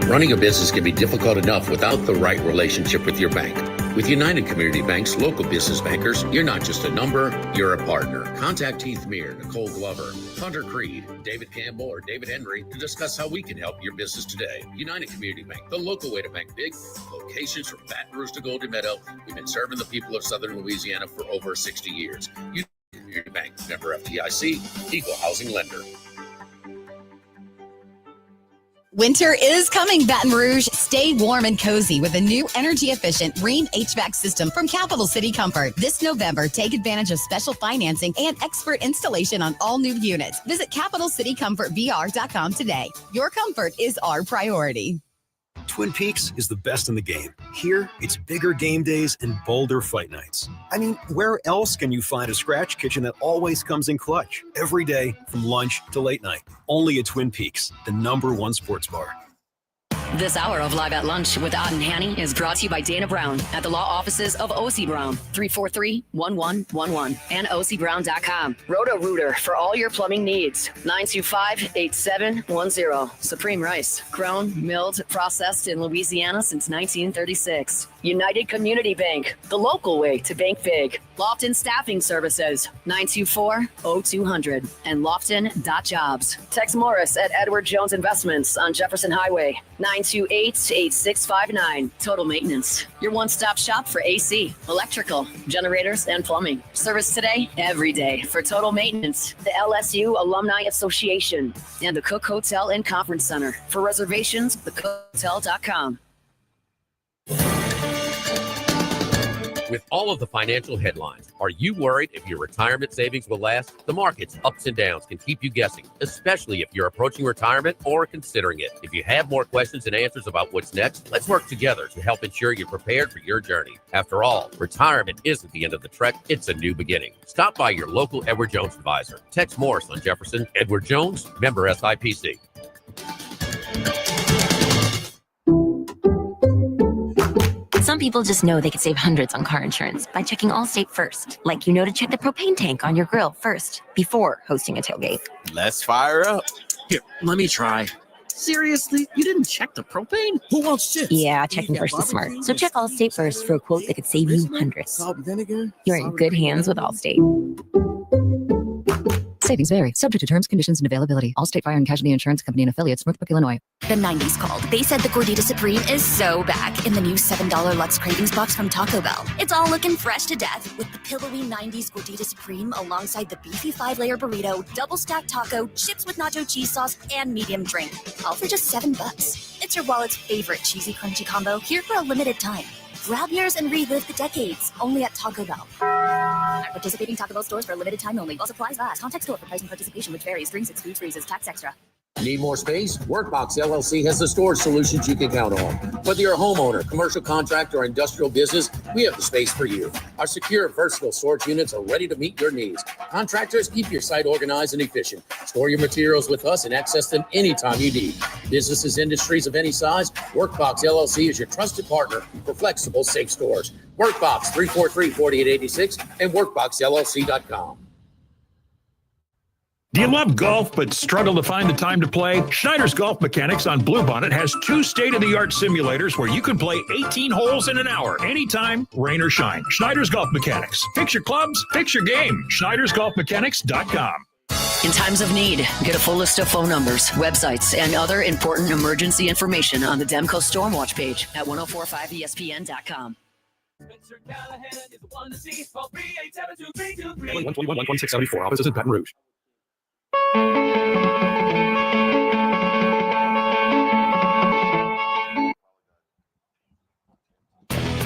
Running a business can be difficult enough without the right relationship with your bank. With United Community Bank's local business bankers, you're not just a number, you're a partner. Contact Heath Meir, Nicole Glover, Hunter Creed, David Campbell, or David Henry to discuss how we can help your business today. United Community Bank, the local way to bank big. Locations from Baton Rouge to Golden Meadow. We've been serving the people of Southern Louisiana for over 60 years. United Community Bank, member FDIC, equal housing lender. Winter is coming, Baton Rouge. Stay warm and cozy with a new energy-efficient Rheem HVAC system from Capital City Comfort. This November, take advantage of special financing and expert installation on all new units. Visit CapitalCityComfortVR.com today. Your comfort is our priority. Twin Peaks is the best in the game. Here, it's bigger game days and bolder fight nights. I mean, where else can you find a scratch kitchen that always comes in clutch? Every day, from lunch to late night. Only at Twin Peaks, the #1 sports bar. This hour of Live at Lunch with Ott and Hanny is brought to you by Dana Brown at the law offices of O.C. Brown, 343-1111, and OCBrown.com. Roto-Rooter for all your plumbing needs, 925-8710. Supreme Rice, grown, milled, processed in Louisiana since 1936. United Community Bank, the local way to bank big. Lofton Staffing Services, 924-0200, and Lofton.jobs. Tex Morris at Edward Jones Investments on Jefferson Highway, 928-8659. Total Maintenance, your one-stop shop for AC, electrical, generators, and plumbing. Service today, every day for Total Maintenance. The LSU Alumni Association and the Cook Hotel and Conference Center. For reservations, thecookhotel.com. With all of the financial headlines, are you worried if your retirement savings will last? The market's ups and downs can keep you guessing, especially if you're approaching retirement or considering it. If you have more questions and answers about what's next, let's work together to help ensure you're prepared for your journey. After all, retirement isn't the end of the trek, it's a new beginning. Stop by your local Edward Jones advisor. Tex Morris on Jefferson. Edward Jones, member SIPC. Some people just know they could save hundreds on car insurance by checking Allstate first. Like to check the propane tank on your grill first before hosting a tailgate. Let's fire up. Here, let me try. Seriously? You didn't check the propane? Who wants chips? Yeah, checking first is smart. So check Allstate first for a quote that could save you hundreds. Salt and vinegar? You're in good hands with Allstate. Savings vary, subject to terms, conditions, and availability. Allstate Fire and Casualty Insurance Company and affiliates, Northbrook, Illinois. The 90s called. They said the Gordita Supreme is so back in the new $7 Lux Cravings box from Taco Bell. It's all looking fresh to death with the pillowy 90s Gordita Supreme alongside the beefy 5-layer burrito, double stacked taco, chips with nacho cheese sauce, and medium drink. All for just $7. It's your wallet's favorite cheesy crunchy combo here for a limited time. Grab yours and relive the decades, only at Taco Bell. At participating Taco Bell stores for a limited time only. While supplies last. Contact store for price and participation, which varies. Drinks, excludes freezes, tax extra. Need more space? Workbox LLC has the storage solutions you can count on. Whether you're a homeowner, commercial contractor, or industrial business, we have the space for you. Our secure, versatile storage units are ready to meet your needs. Contractors, keep your site organized and efficient. Store your materials with us and access them anytime you need. Businesses, industries of any size, Workbox LLC is your trusted partner for flexible, safe stores. Workbox 343-4886 and workboxllc.com. Do you love golf but struggle to find the time to play? Schneider's Golf Mechanics on Bluebonnet has 2 state-of-the-art simulators where you can play 18 holes in an hour, anytime, rain or shine. Schneider's Golf Mechanics. Fix your clubs, fix your game. SchneidersGolfMechanics.com. In times of need, get a full list of phone numbers, websites, and other important emergency information on the Demco Stormwatch page at 1045ESPN.com. Spencer Callahan is the one to see. Call 387-2323. 121-1674. Offices in Baton Rouge.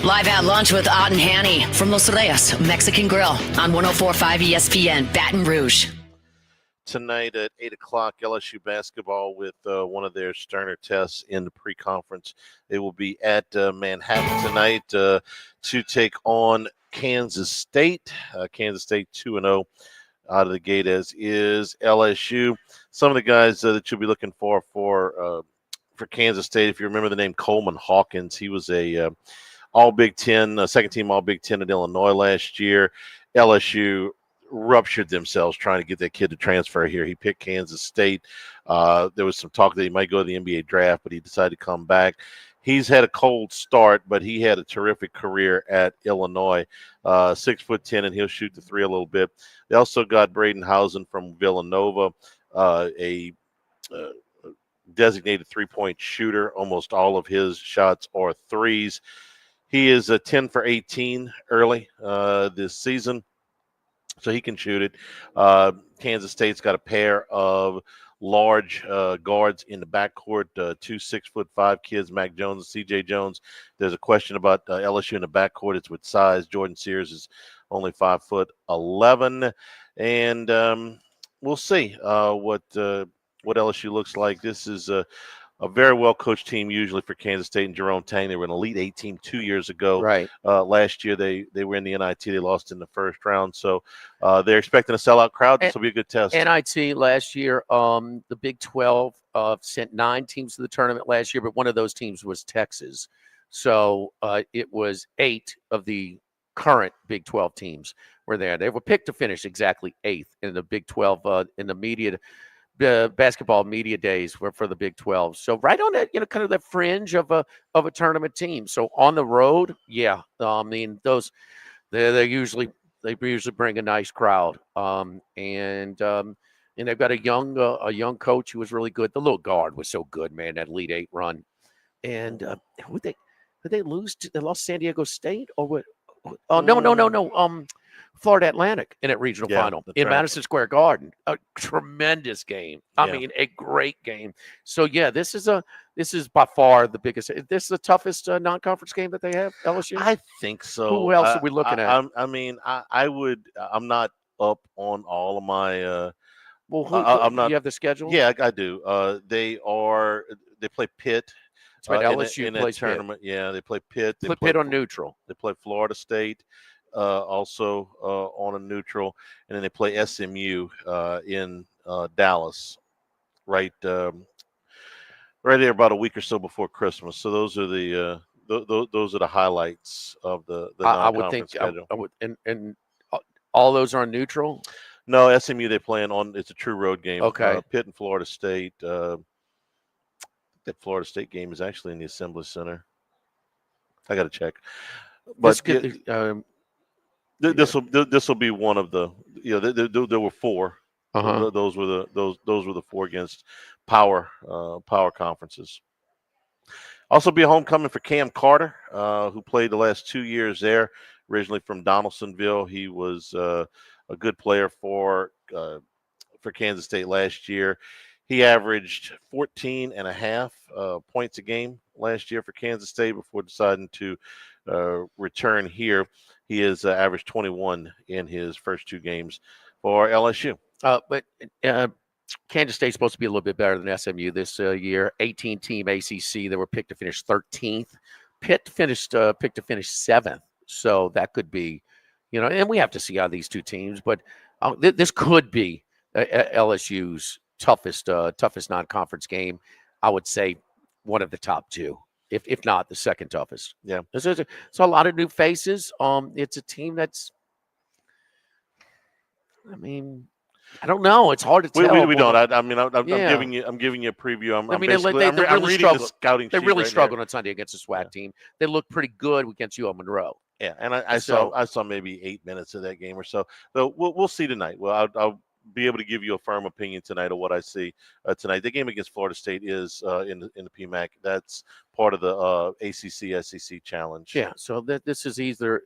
Live at lunch with Ott and Hanny from Los Reyes Mexican Grill on 1045 ESPN Baton Rouge. Tonight at 8 o'clock, LSU basketball with one of their sterner tests in the pre-conference. They will be at Manhattan tonight to take on Kansas State. Kansas State 2-0 out of the gate, as is LSU. Some of the guys that you'll be looking for Kansas State, if you remember the name Coleman Hawkins, he was a All Big Ten, second team All Big Ten at Illinois last year. LSU ruptured themselves trying to get that kid to transfer here. He picked Kansas State. There was some talk that he might go to the NBA draft, but he decided to come back. He's had a cold start, but he had a terrific career at Illinois. 6'10", and he'll shoot the three a little bit. They also got Braden Housen from Villanova, a designated three-point shooter. Almost all of his shots are threes. He is a 10 for 18 early this season, so he can shoot it. Kansas State's got a pair of large guards in the backcourt, 2 6'5" kids, Mac Jones and C.J. Jones. There's a question about LSU in the backcourt. It's with size. Jordan Sears is only 5'11", and we'll see what LSU looks like. This is a very well-coached team usually for Kansas State and Jerome Tang. They were an Elite Eight team 2 years ago. Right. Last year they were in the NIT. They lost in the first round. So they're expecting a sellout crowd. This will be a good test. NIT last year, the Big 12 sent 9 teams to the tournament last year, but one of those teams was Texas. So it was 8 of the current Big 12 teams were there. They were picked to finish exactly 8th in the Big 12 in the media basketball media days were for the Big 12. So right on that, kind of the fringe of a tournament team. So on the road, yeah, I mean those they usually bring a nice crowd. And they've got a young coach who was really good. The little guard was so good, man. That Elite Eight run. And did they lose? They lost San Diego State or what? Oh no. Florida Atlantic in a regional Yeah, final that's in right. Madison Square Garden. A tremendous game. I Yeah. mean, a great game. So yeah, this is by far the biggest. This is the toughest non-conference game that they have. LSU. I think so. Who else are we looking at? I'm not up on all of my. Well, I'm not. Do you have the schedule? Yeah, I do. They play Pitt. That's right. In LSU a plays Pitt. tournament. Yeah, they play Pitt. They Play Pitt on neutral. They play Florida State, also on a neutral, and then they play SMU in Dallas, right right there about a week or so before Christmas. So those are the those are the highlights of the I would think. schedule. I would, and all those are on neutral. No, SMU they playing on. It's a true road game. Okay. Pitt and Florida State. That Florida State game is actually in the Assembly Center. I got to check. But this will be one of the. You know, there were four. Uh-huh. Those were the four against power conferences. Also, be a homecoming for Cam Carter, who played the last 2 years there. Originally from Donaldsonville, he was a good player for Kansas State last year. He averaged 14.5 points a game last year for Kansas State before deciding to return here. He has averaged 21 in his first 2 games for LSU. But Kansas State's supposed to be a little bit better than SMU this year. 18-team ACC. They were picked to finish 13th. Pitt finished picked to finish 7th. So that could be, you know, and we have to see how these two teams. But this could be LSU's toughest non-conference game. I would say one of the top 2, if not the second toughest. Yeah, so a lot of new faces. It's a team that's. I mean, I don't know. It's hard to tell. We don't. I'm Yeah. giving you a preview. I'm they reading really the struggled. scouting They sheet really right struggled here. on Sunday against the SWAT team. They looked pretty good against UL Monroe. Yeah, and I saw maybe 8 minutes of that game or so. So we'll see tonight. Well, I'll be able to give you a firm opinion tonight of what I see tonight. The game against Florida State is in the PMAC. That's part of the ACC SEC challenge. Yeah, so this is either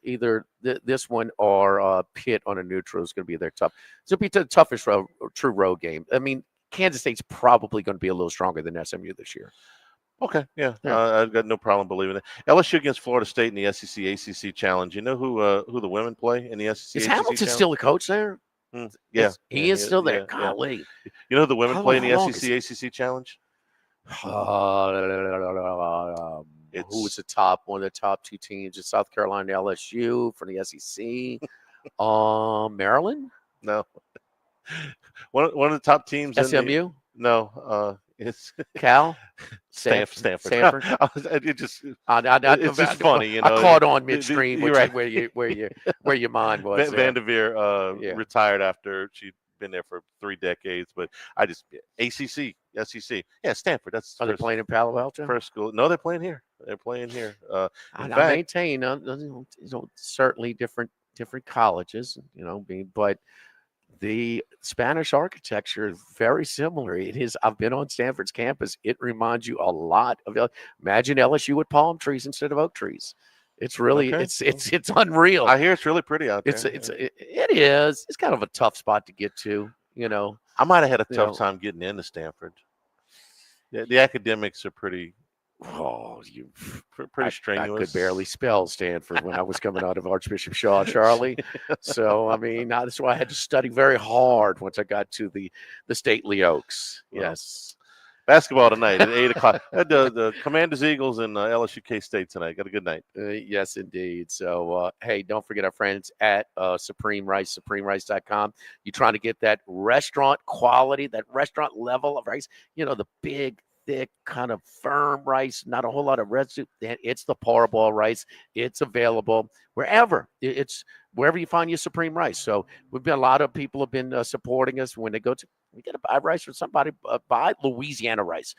this one or Pitt on a neutral is going to be their tough. It's going to be the toughest true road game. I mean, Kansas State's probably going to be a little stronger than SMU this year. Okay, yeah. I've got no problem believing that. LSU against Florida State in the SEC ACC challenge. You know who the women play in the SEC? Is ACC Hamilton challenge? still the coach there? Yeah, he is still there. Yeah. Golly, You know who the women play in how the long SEC ACC challenge? Who was the top one of the top 2 teams? It's South Carolina, LSU from the SEC. Maryland? No. One of the top teams. SMU? No. It's Cal, Stanford. It's just funny, you know. I caught on midstream, You're right. where your mind was. Vanderveer retired after she'd been there for 3 decades, but ACC, SEC, Stanford. Are they playing in Palo Alto? First school? No, they're playing here. They're playing here. I maintain, certainly different colleges, but the Spanish architecture is very similar. It is. I've been on Stanford's campus. It reminds you a lot of. Imagine LSU with palm trees instead of oak trees. It's really it's unreal. I hear it's really pretty out there. It is. It's kind of a tough spot to get to. I might have had a tough time getting into Stanford. The academics are pretty. Pretty strenuous. I could barely spell Stanford when I was coming out of Archbishop Shaw, Charlie. So, I mean, that's why I had to study very hard once I got to the stately Oaks. Well, Yes. Basketball tonight at 8 o'clock. The Commanders, Eagles, and LSU K-State tonight. Got a good night. Yes, indeed. So, hey, don't forget our friends at Supreme Rice, SupremeRice.com. You're trying to get that restaurant quality, that restaurant level of rice, the big, thick, kind of firm rice, not a whole lot of residue. It's the Powerball rice. It's available wherever. It's wherever you find your Supreme Rice. So a lot of people have been supporting us when they go to. We got to buy rice from somebody. Buy Louisiana rice.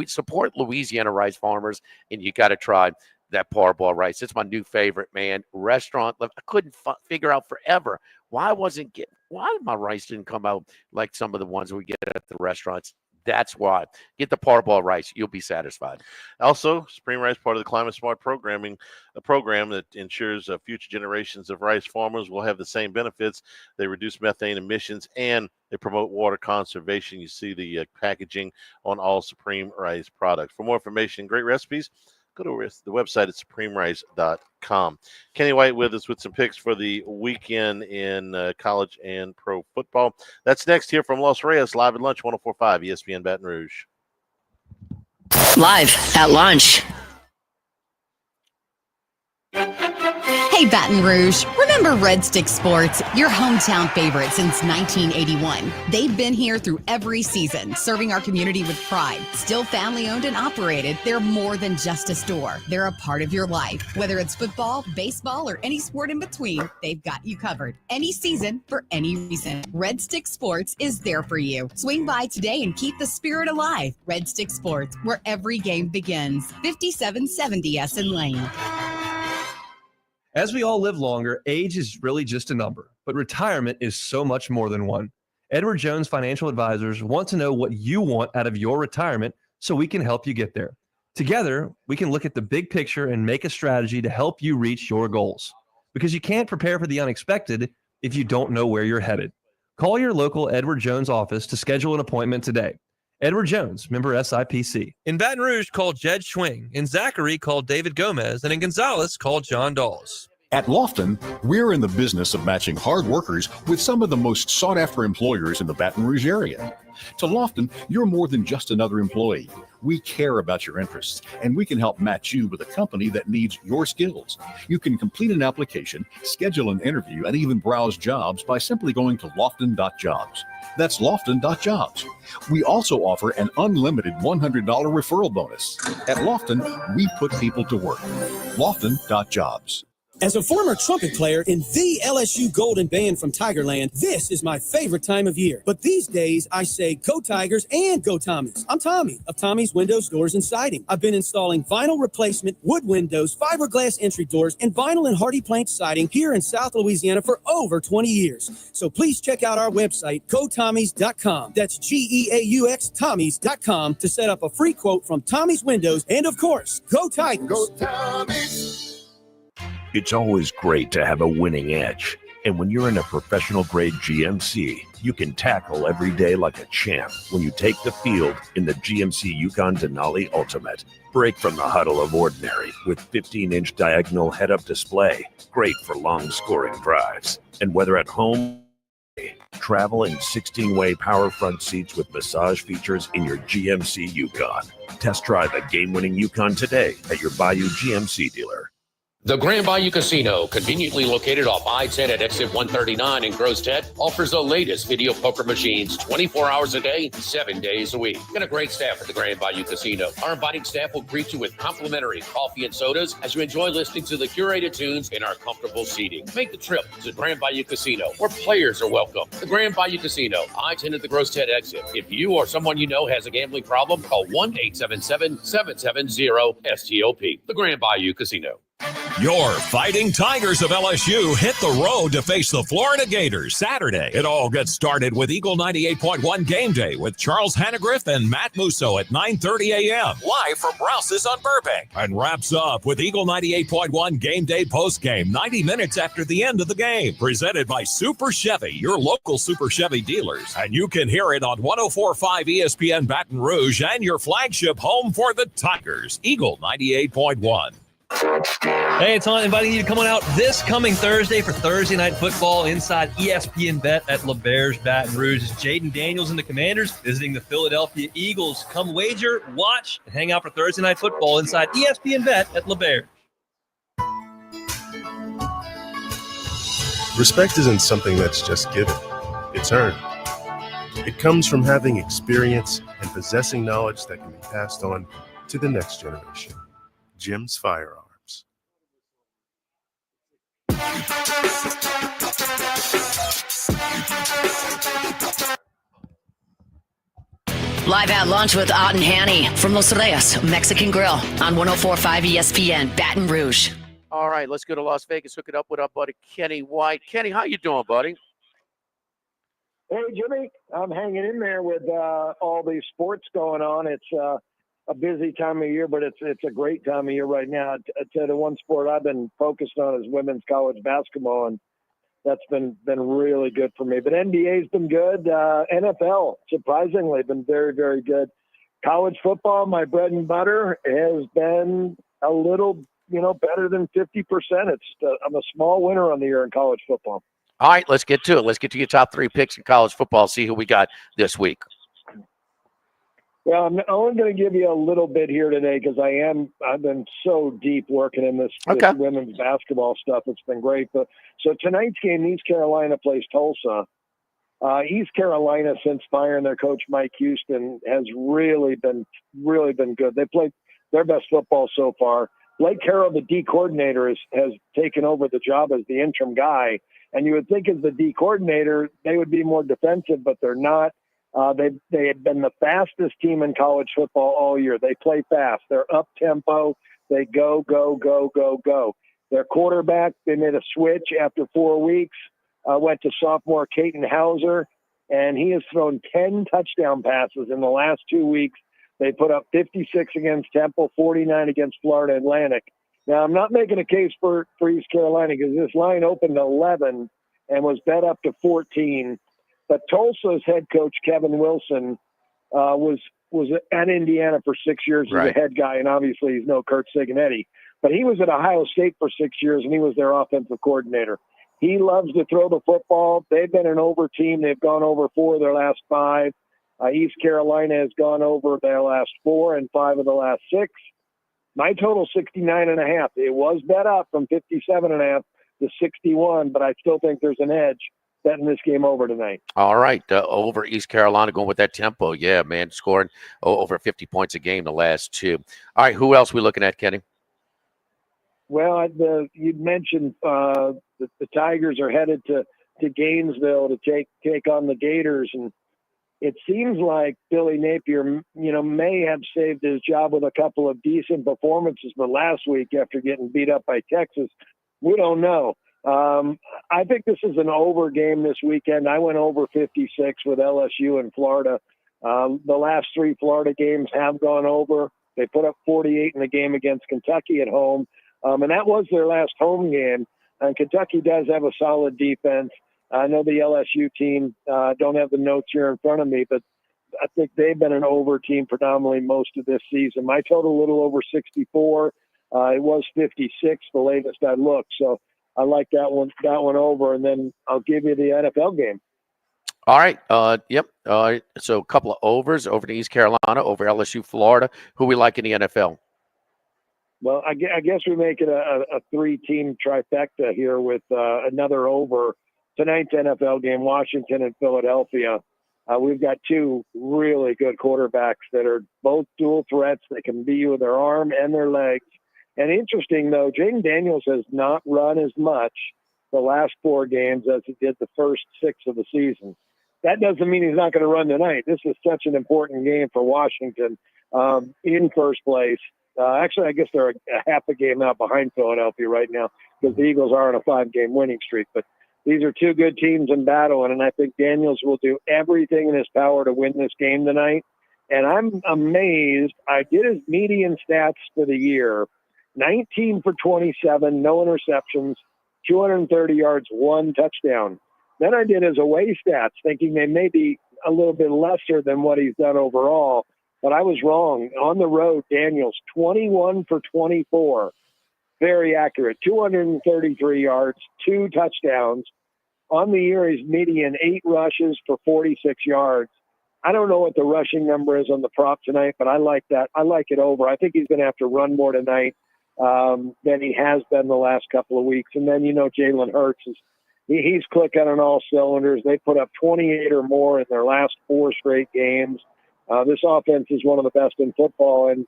Support Louisiana rice farmers, and you got to try that Powerball rice. It's my new favorite, man. Restaurant. I couldn't figure out forever why my rice didn't come out like some of the ones we get at the restaurants. That's why. Get the Parboiled rice. You'll be satisfied. Also, Supreme Rice, part of the Climate Smart programming, a program that ensures future generations of rice farmers will have the same benefits. They reduce methane emissions and they promote water conservation. You see the packaging on all Supreme Rice products. For more information and great recipes, go to the website at supremerice.com. Kenny White with us with some picks for the weekend in college and pro football. That's next here from Los Reyes, live at lunch, 104.5 ESPN Baton Rouge. Live at lunch. Hey, Baton Rouge, remember Red Stick Sports, your hometown favorite since 1981. They've been here through every season, serving our community with pride. Still family owned and operated, they're more than just a store. They're a part of your life. Whether it's football, baseball, or any sport in between, they've got you covered. Any season, for any reason. Red Stick Sports is there for you. Swing by today and keep the spirit alive. Red Stick Sports, where every game begins. 5770 Essen Lane. As we all live longer, age is really just a number, but retirement is so much more than one. Edward Jones Financial Advisors want to know what you want out of your retirement so we can help you get there. Together, we can look at the big picture and make a strategy to help you reach your goals. Because you can't prepare for the unexpected if you don't know where you're headed. Call your local Edward Jones office to schedule an appointment today. Edward Jones, member SIPC. In Baton Rouge, call Jed Schwing. In Zachary, call David Gomez. And in Gonzales, call John Dawes. At Lofton, we're in the business of matching hard workers with some of the most sought-after employers in the Baton Rouge area. To Lofton, you're more than just another employee. We care about your interests, and we can help match you with a company that needs your skills. You can complete an application, schedule an interview, and even browse jobs by simply going to lofton.jobs. That's lofton.jobs. We also offer an unlimited $100 referral bonus. At Lofton, we put people to work. Lofton.jobs. As a former trumpet player in the LSU Golden Band from Tigerland, this is my favorite time of year. But these days, I say go Tigers and go Tommies. I'm Tommy of Tommy's Windows, Doors, and Siding. I've been installing vinyl replacement, wood windows, fiberglass entry doors, and vinyl and hardy plank siding here in South Louisiana for over 20 years. So please check out our website, gotommies.com. That's GEAUX Tommies.com to set up a free quote from Tommy's Windows. And of course, go Tigers. Go Tommies. It's always great to have a winning edge. And when you're in a professional grade GMC, you can tackle every day like a champ when you take the field in the GMC Yukon Denali Ultimate. Break from the huddle of ordinary with 15-inch diagonal head-up display. Great for long scoring drives. And whether at home, travel in 16-way power front seats with massage features in your GMC Yukon. Test drive a game-winning Yukon today at your Bayou GMC dealer. The Grand Bayou Casino, conveniently located off I-10 at exit 139 in Gross-Ted, offers the latest video poker machines 24 hours a day, 7 days a week. Got a great staff at the Grand Bayou Casino. Our inviting staff will greet you with complimentary coffee and sodas as you enjoy listening to the curated tunes in our comfortable seating. Make the trip to the Grand Bayou Casino, where players are welcome. The Grand Bayou Casino, I-10 at the Gross-Ted exit. If you or someone you know has a gambling problem, call 1-877-770-STOP. The Grand Bayou Casino. Your Fighting Tigers of LSU hit the road to face the Florida Gators Saturday. It all gets started with Eagle 98.1 Game Day with Charles Hanagriff and Matt Musso at 9:30 a.m. live from Rouse's on Burbank. And wraps up with Eagle 98.1 Game Day postgame 90 minutes after the end of the game. Presented by Super Chevy, your local Super Chevy dealers. And you can hear it on 104.5 ESPN Baton Rouge and your flagship home for the Tigers, Eagle 98.1. Hey, it's on inviting you to come on out this coming Thursday for Thursday Night Football inside ESPN Bet at LeBear's Baton Rouge. It's Jaden Daniels and the Commanders visiting the Philadelphia Eagles. Come wager, watch, and hang out for Thursday Night Football inside ESPN Bet at LeBear's. Respect isn't something that's just given, it's earned. It comes from having experience and possessing knowledge that can be passed on to the next generation. Jim's Firearms. Live at lunch with Ott and Hanny from Los Reyes Mexican Grill on 104.5 ESPN Baton Rouge. All right, let's go to Las Vegas. Hook it up with our buddy Kenny White. Kenny, how you doing, buddy? Hey, Jimmy, I'm hanging in there with all these sports going on. It's a busy time of year, but it's a great time of year right now. I'd say the one sport I've been focused on is women's college basketball, and that's been really good for me. But NBA's been good. NFL, surprisingly, been very, very good. College football, my bread and butter, has been a little, better than 50%. I'm a small winner on the year in college football. All right, let's get to it. Let's get to your top 3 picks in college football. See who we got this week. Well, I'm only going to give you a little bit here today because I've been so deep working in this women's basketball stuff. It's been great. But so tonight's game, East Carolina plays Tulsa. East Carolina, since firing their coach Mike Houston, has really been good. They played their best football so far. Blake Harrell, the D coordinator, has taken over the job as the interim guy. And you would think as the D coordinator, they would be more defensive, but they're not. They have been the fastest team in college football all year. They play fast. They're up tempo. They go, go, go, go, go. Their quarterback, they made a switch after 4 weeks, went to sophomore Caton Hauser, and he has thrown 10 touchdown passes in the last 2 weeks. They put up 56 against Temple, 49 against Florida Atlantic. Now, I'm not making a case for East Carolina because this line opened 11 and was bet up to 14. But Tulsa's head coach, Kevin Wilson, was at Indiana for 6 years as a head guy, and obviously he's no Kurt Siganetti. But he was at Ohio State for 6 years, and he was their offensive coordinator. He loves to throw the football. They've been an over team. They've gone over 4 of their last 5. East Carolina has gone over their last 4 and 5 of the last 6. My total 69.5. It was bet up from 57.5 to 61, but I still think there's an edge betting this game over tonight. All right, over East Carolina, going with that tempo. Yeah, man, scoring over 50 points a game the last 2. All right, who else we looking at, Kenny? Well, you'd mentioned the Tigers are headed to Gainesville to take on the Gators, and it seems like Billy Napier, may have saved his job with a couple of decent performances, but last week after getting beat up by Texas, we don't know. I think this is an over game this weekend. I went over 56 with LSU and Florida. The last 3 Florida games have gone over. They put up 48 in the game against Kentucky at home, and that was their last home game. And Kentucky does have a solid defense. I know the LSU team, don't have the notes here in front of me, but I think they've been an over team predominantly most of this season. My total a little over 64. It was 56, the latest I looked. So I like that one over, and then I'll give you the NFL game. All right. Yep. So a couple of overs over to East Carolina, over LSU, Florida. Who we like in the NFL? Well, I guess we make it a 3-team trifecta here with another over. Tonight's NFL game, Washington and Philadelphia. We've got 2 really good quarterbacks that are both dual threats. They can beat you with their arm and their legs. And interesting, though, Jaden Daniels has not run as much the last 4 games as he did the first 6 of the season. That doesn't mean he's not going to run tonight. This is such an important game for Washington in first place. Actually, I guess they're a half a game out behind Philadelphia right now because the Eagles are on a 5-game winning streak. But these are 2 good teams in battle, and I think Daniels will do everything in his power to win this game tonight. And I'm amazed. I did his median stats for the year, 19 for 27, no interceptions, 230 yards, 1 touchdown. Then I did his away stats, thinking they may be a little bit lesser than what he's done overall, but I was wrong. On the road, Daniels, 21 for 24. Very accurate. 233 yards, 2 touchdowns. On the year, he's median 8 rushes for 46 yards. I don't know what the rushing number is on the prop tonight, but I like that. I like it over. I think he's going to have to run more tonight than he has been the last couple of weeks. And then, Jalen Hurts he's clicking on all cylinders. They put up 28 or more in their last 4 straight games. This offense is one of the best in football, and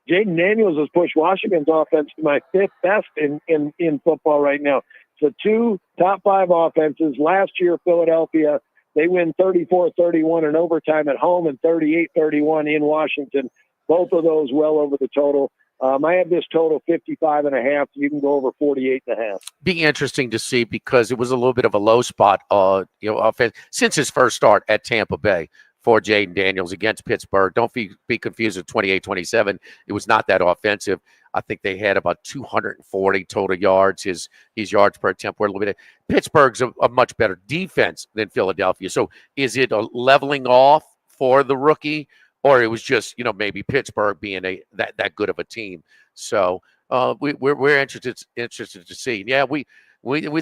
Jaden Daniels has pushed Washington's offense to my 5th best in football right now. So 2 top 5 offenses. Last year, Philadelphia, they win 34-31 in overtime at home and 38-31 in Washington. Both of those well over the total. I have this total 55.5. You can go over 48.5. Be interesting to see because it was a little bit of a low spot, offense since his first start at Tampa Bay for Jaden Daniels against Pittsburgh. Don't be confused with 28-27. It was not that offensive. I think they had about 240 total yards. His yards per attempt were a little bit. Pittsburgh's a much better defense than Philadelphia. So is it a leveling off for the rookie, or it was just maybe Pittsburgh being that good of a team? So we're interested to see. Yeah, we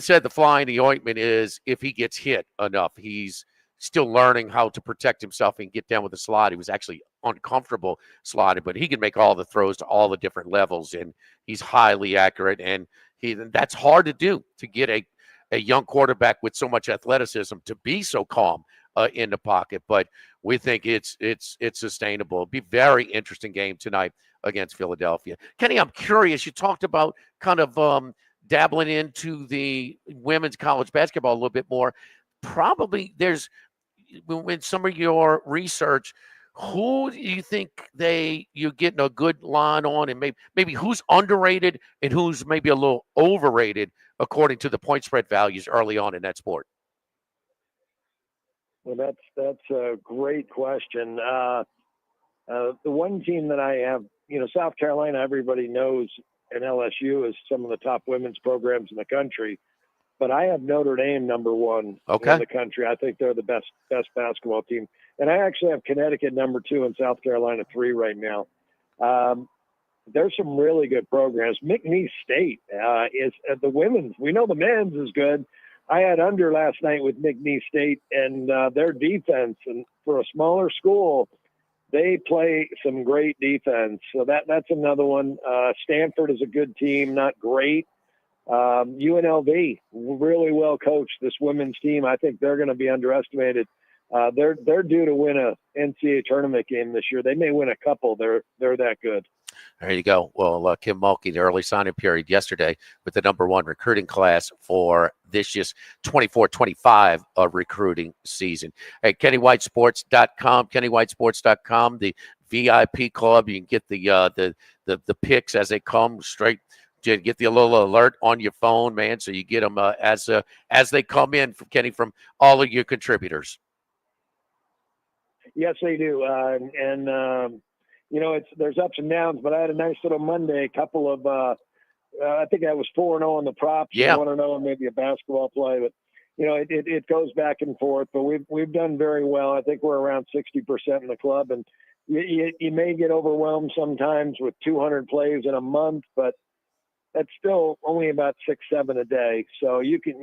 said the fly in the ointment is if he gets hit enough. He's still learning how to protect himself and get down with the slide. He was actually uncomfortable sliding, but he can make all the throws to all the different levels, and he's highly accurate. And that's hard to do, to get a young quarterback with so much athleticism to be so calm in the pocket. But we think it's sustainable. It'll be a very interesting game tonight against Philadelphia. Kenny, I'm curious. You talked about kind of dabbling into the women's college basketball a little bit more. Probably there's, in some of your research, who do you think you're getting a good line on, and maybe who's underrated and who's maybe a little overrated according to the point spread values early on in that sport? Well, that's a great question. The one team that I have, South Carolina, everybody knows, and LSU is some of the top women's programs in the country. But I have Notre Dame number one in the country. I think they're the best basketball team. And I actually have Connecticut number 2 and South Carolina 3 right now. There's some really good programs. McNeese State is the women's. We know the men's is good. I had under last night with McNeese State and their defense. And for a smaller school, they play some great defense. So that's another one. Stanford is a good team, not great. UNLV, really well coached, this women's team. I think they're going to be underestimated. They're due to win a NCAA tournament game this year. They may win a couple. They're that good. There you go. Well, Kim Mulkey, the early signing period yesterday with the number 1 recruiting class for this year's 24-25 recruiting season. Hey, KennyWhiteSports.com, KennyWhiteSports.com, the VIP club. You can get the picks as they come straight. Get the little alert on your phone, man, so you get them as they come in from Kenny, from all of your contributors. Yes, they do. There's ups and downs, but I had a nice little Monday. A couple of, I think I was 4-0 on the props. Yeah. 1-0 on maybe a basketball play, but it goes back and forth. But we've done very well. I think we're around 60% in the club, and you may get overwhelmed sometimes with 200 plays in a month, but that's still only about 6-7 a day. So you can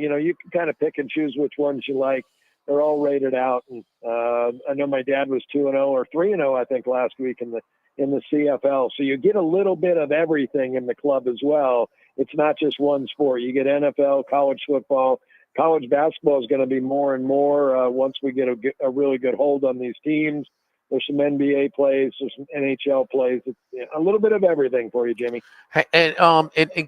kind of pick and choose which ones you like. They're all rated out. And I know my dad was 2-0 or 3-0, I think, last week in the CFL. So you get a little bit of everything in the club as well. It's not just one sport. You get NFL, college football, college basketball is going to be more and more once we get a really good hold on these teams. There's some NBA plays, there's some NHL plays. It's a little bit of everything for you, Jimmy. Hey, and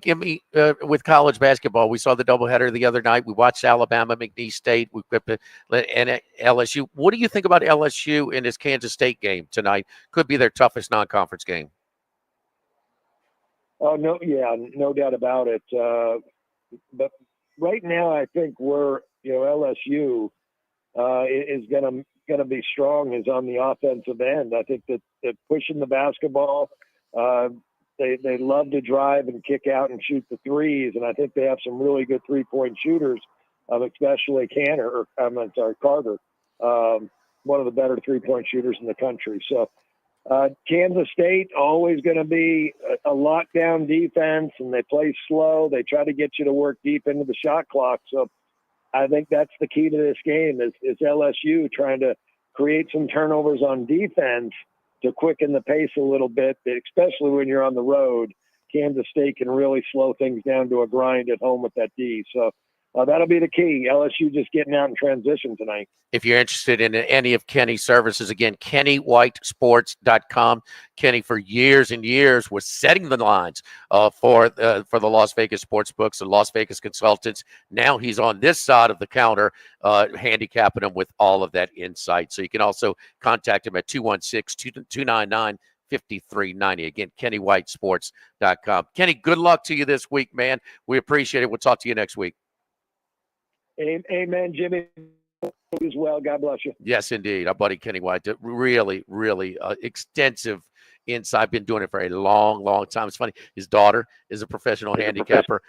give me with college basketball. We saw the doubleheader the other night. We watched Alabama, McNeese State, and LSU. What do you think about LSU in this Kansas State game tonight? Could be their toughest non-conference game. Oh no, yeah, no doubt about it. But right now, I think LSU is going to be strong is on the offensive end. I think that pushing the basketball, they love to drive and kick out and shoot the threes, and I think they have some really good 3-point shooters, especially Carter, one of the better 3-point shooters in the country. So Kansas State always going to be a lockdown defense, and they play slow. They try to get you to work deep into the shot clock. So I think that's the key to this game is LSU trying to create some turnovers on defense to quicken the pace a little bit, especially when you're on the road. Kansas State can really slow things down to a grind at home with that D. So that'll be the key. LSU just getting out in transition tonight. If you're interested in any of Kenny's services, again, KennyWhiteSports.com. Kenny, for years and years, was setting the lines for the Las Vegas sports books and Las Vegas consultants. Now he's on this side of the counter, handicapping them with all of that insight. So you can also contact him at 216-299 5390. Again, KennyWhiteSports.com. Kenny, good luck to you this week, man. We appreciate it. We'll talk to you next week. Amen, Jimmy. As well. God bless you. Yes, indeed. Our buddy Kenny White did really, really extensive insight. I've been doing it for a long, long time. It's funny. His daughter is a professional handicapper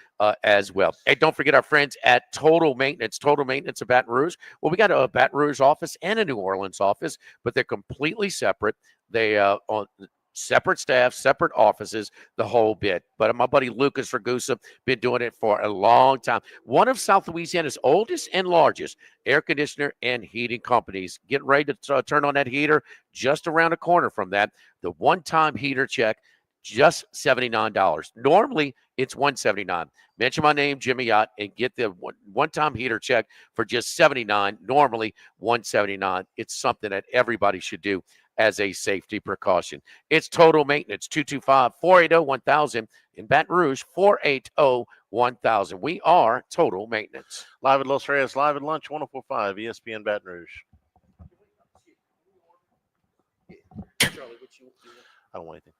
as well. Hey, don't forget our friends at Total Maintenance of Baton Rouge. Well, we got a Baton Rouge office and a New Orleans office, but they're completely separate. They on separate staff, separate offices, the whole bit. But my buddy Lucas Ragusa been doing it for a long time. One of South Louisiana's oldest and largest air conditioner and heating companies. Getting ready to turn on that heater just around the corner from that. The one-time heater check, just $79. Normally, it's $179. Mention my name, Jimmy Yacht, and get the one-time heater check for just $79. Normally, $179. It's something that everybody should do as a safety precaution. It's Total Maintenance, 225-480-1000 in Baton Rouge, 480-1000. We are Total Maintenance. Live at Los Reyes, live at lunch, 104.5 ESPN Baton Rouge. I don't want anything.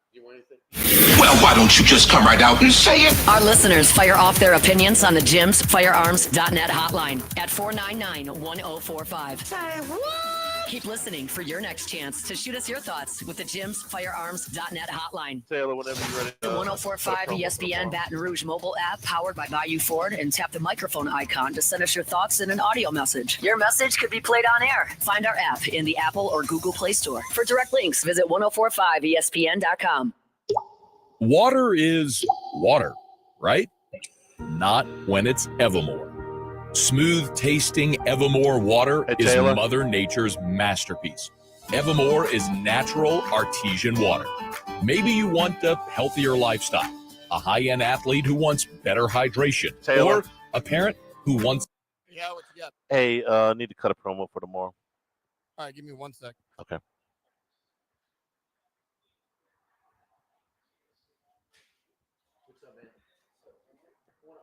Well, why don't you just come right out and say it? Our listeners fire off their opinions on the Jim's Firearms.net hotline at 499-1045. Say what? Keep listening for your next chance to shoot us your thoughts with the Jim's Firearms.net hotline. Taylor, whenever you're ready. The 1045 ESPN Baton Rouge mobile app powered by Bayou Ford, and tap the microphone icon to send us your thoughts in an audio message. Your message could be played on air. Find our app in the Apple or Google Play Store. For direct links, visit 1045ESPN.com. Water is water, right? Not when it's Evermore. Smooth tasting Evermore water is Mother Nature's masterpiece. Evermore is natural artesian water. Maybe you want a healthier lifestyle, a high-end athlete who wants better hydration, or a parent who wants... Yeah, what you got? Hey, need to cut a promo for tomorrow. All right, give me 1 sec. Okay. What's up, man? I want a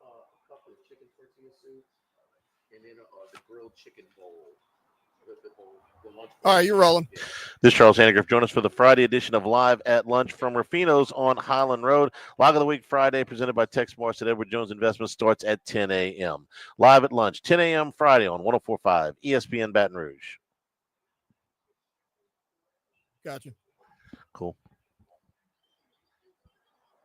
cup of chicken tortilla soup and then the grilled chicken bowl. All right, you're rolling. This is Charles Hanagriff. Join us for the Friday edition of Live at Lunch from Rufino's on Highland Road. Log of the Week Friday, presented by Tex Morris at Edward Jones Investment, starts at 10 a.m. Live at Lunch, 10 a.m. Friday on 104.5 ESPN Baton Rouge. Gotcha. Cool.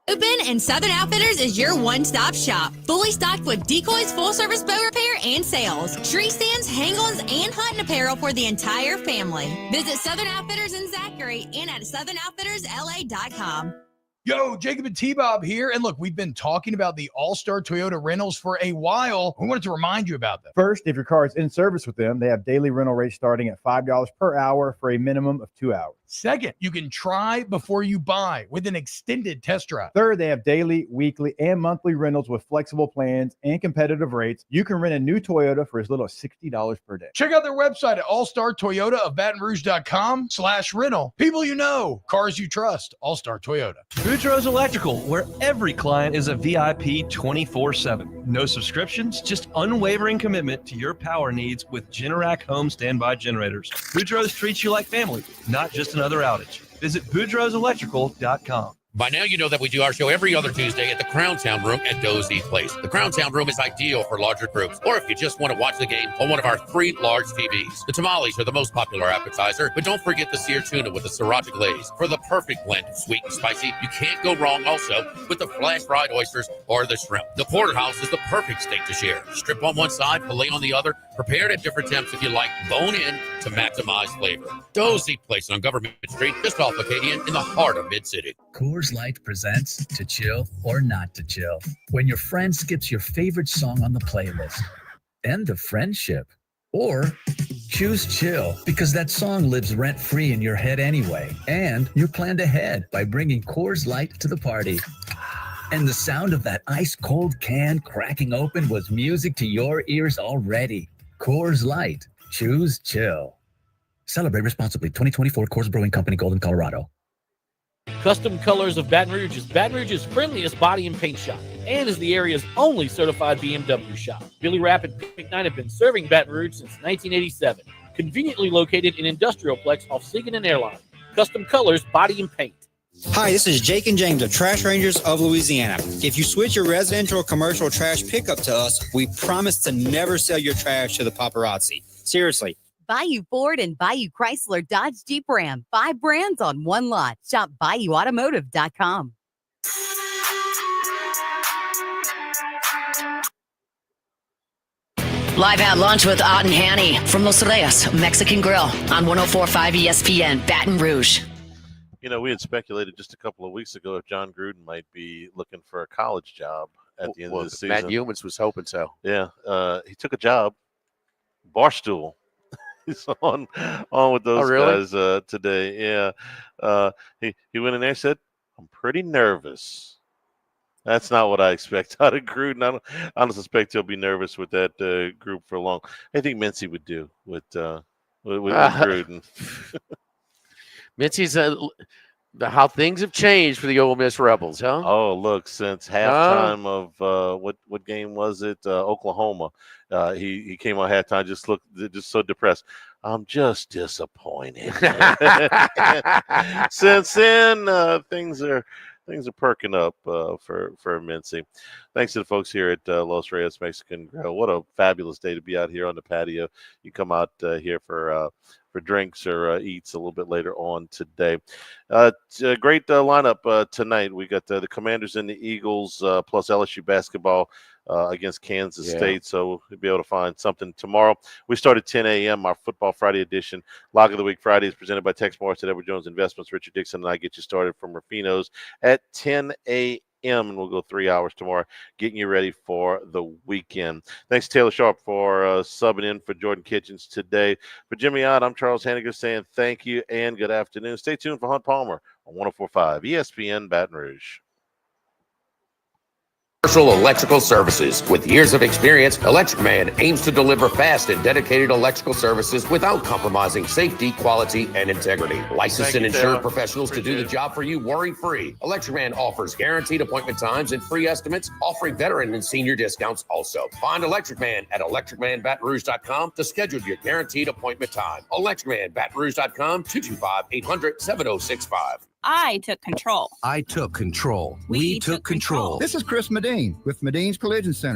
Open and Southern Outfitters is your one-stop shop. Fully stocked with decoys, full-service bow repair, and sales. Tree stands, hang-ons, and hunting apparel for the entire family. Visit Southern Outfitters in Zachary and at SouthernOutfittersLA.com. Yo, Jacob and T-Bob here. And look, we've been talking about the All-Star Toyota rentals for a while. We wanted to remind you about them. First, if your car is in service with them, they have daily rental rates starting at $5 per hour for a minimum of 2 hours. Second, you can try before you buy with an extended test drive. Third, they have daily, weekly, and monthly rentals with flexible plans and competitive rates. You can rent a new Toyota for as little as $60 per day. Check out their website at allstartoyotaofbatonrouge.com/rental. People you know, cars you trust, All-Star Toyota. Boudreaux's Electrical, where every client is a VIP 24/7. No subscriptions, just unwavering commitment to your power needs with Generac home standby generators. Boudreaux's treats you like family, not just another outage. Visit Boudreaux'Electrical.com. By now, you know that we do our show every other Tuesday at the Crown Town Room at Dozy Place. The Crown Town Room is ideal for larger groups, or if you just want to watch the game on one of our 3 large TVs. The tamales are the most popular appetizer, but don't forget the seared tuna with the sriracha glaze for the perfect blend of sweet and spicy. You can't go wrong also with the flash fried oysters or the shrimp. The porterhouse is the perfect steak to share. Strip on one side, filet on the other, prepared at different temps if you like, bone in to maximize flavor. Dozy Place on Government Street, just off Acadian in the heart of Mid-City. Coors Light presents To Chill or Not to Chill. When your friend skips your favorite song on the playlist. End the friendship. Or choose chill because that song lives rent-free in your head anyway. And you planned ahead by bringing Coors Light to the party. And the sound of that ice-cold can cracking open was music to your ears already. Coors Light. Choose chill. Celebrate responsibly. 2024 Coors Brewing Company, Golden, Colorado. Custom Colors of Baton Rouge is Baton Rouge's friendliest body and paint shop and is the area's only certified BMW shop. Billy Rapp and Pete McKnight have been serving Baton Rouge since 1987. Conveniently located in Industrialplex off Sigan and Airline. Custom Colors Body and Paint. Hi, this is Jake and James of Trash Rangers of Louisiana. If you switch your residential or commercial trash pickup to us, we promise to never sell your trash to the paparazzi. Seriously. Bayou Ford and Bayou Chrysler Dodge Jeep Ram. 5 brands on one lot. Shop BayouAutomotive.com. Live at lunch with Ott and Hanny from Los Reyes Mexican Grill on 104.5 ESPN, Baton Rouge. You know, we had speculated just a couple of weeks ago if John Gruden might be looking for a college job at the end of the season. Matt Humans was hoping so. Yeah, he took a job, Barstool. He's on with those guys today. Yeah, he went in there and said, "I'm pretty nervous." That's not what I expect out of Gruden. I don't suspect he'll be nervous with that group for long. I think Mincy would do with Gruden. Mincy's how things have changed for the Ole Miss Rebels, huh? Oh, look, since halftime of what game was it? Oklahoma. He came on halftime, just so depressed. I'm just disappointed. Since then, things are perking up for Mincy. Thanks to the folks here at Los Reyes Mexican Grill. What a fabulous day to be out here on the patio. You come out here for drinks or eats a little bit later on today. It's a great lineup tonight. We got the Commanders and the Eagles plus LSU basketball against Kansas State. So we'll be able to find something tomorrow. We start at 10 a.m. Our Football Friday edition. Lock of the Week Friday is presented by Tex Morris at Edward Jones Investments. Richard Dixon and I get you started from Rufino's at 10 a.m. And we'll go 3 hours tomorrow, getting you ready for the weekend. Thanks to Taylor Sharp for subbing in for Jordan Kitchens today. For Jimmy Ott, I'm Charles Hanagriff saying thank you and good afternoon. Stay tuned for Hunt Palmer on 104.5 ESPN Baton Rouge. Commercial electrical services. With years of experience, Electric Man aims to deliver fast and dedicated electrical services without compromising safety, quality, and integrity. Licensed and insured professionals to do the job for you worry-free. Electric Man offers guaranteed appointment times and free estimates, offering veteran and senior discounts also. Find Electric Man at electricmanbatonrouge.com to schedule your guaranteed appointment time. electricmanbatonrouge.com, 225-800-7065. I took control. I took control. We took control. This is Chris Medine with Medine's Collision Center.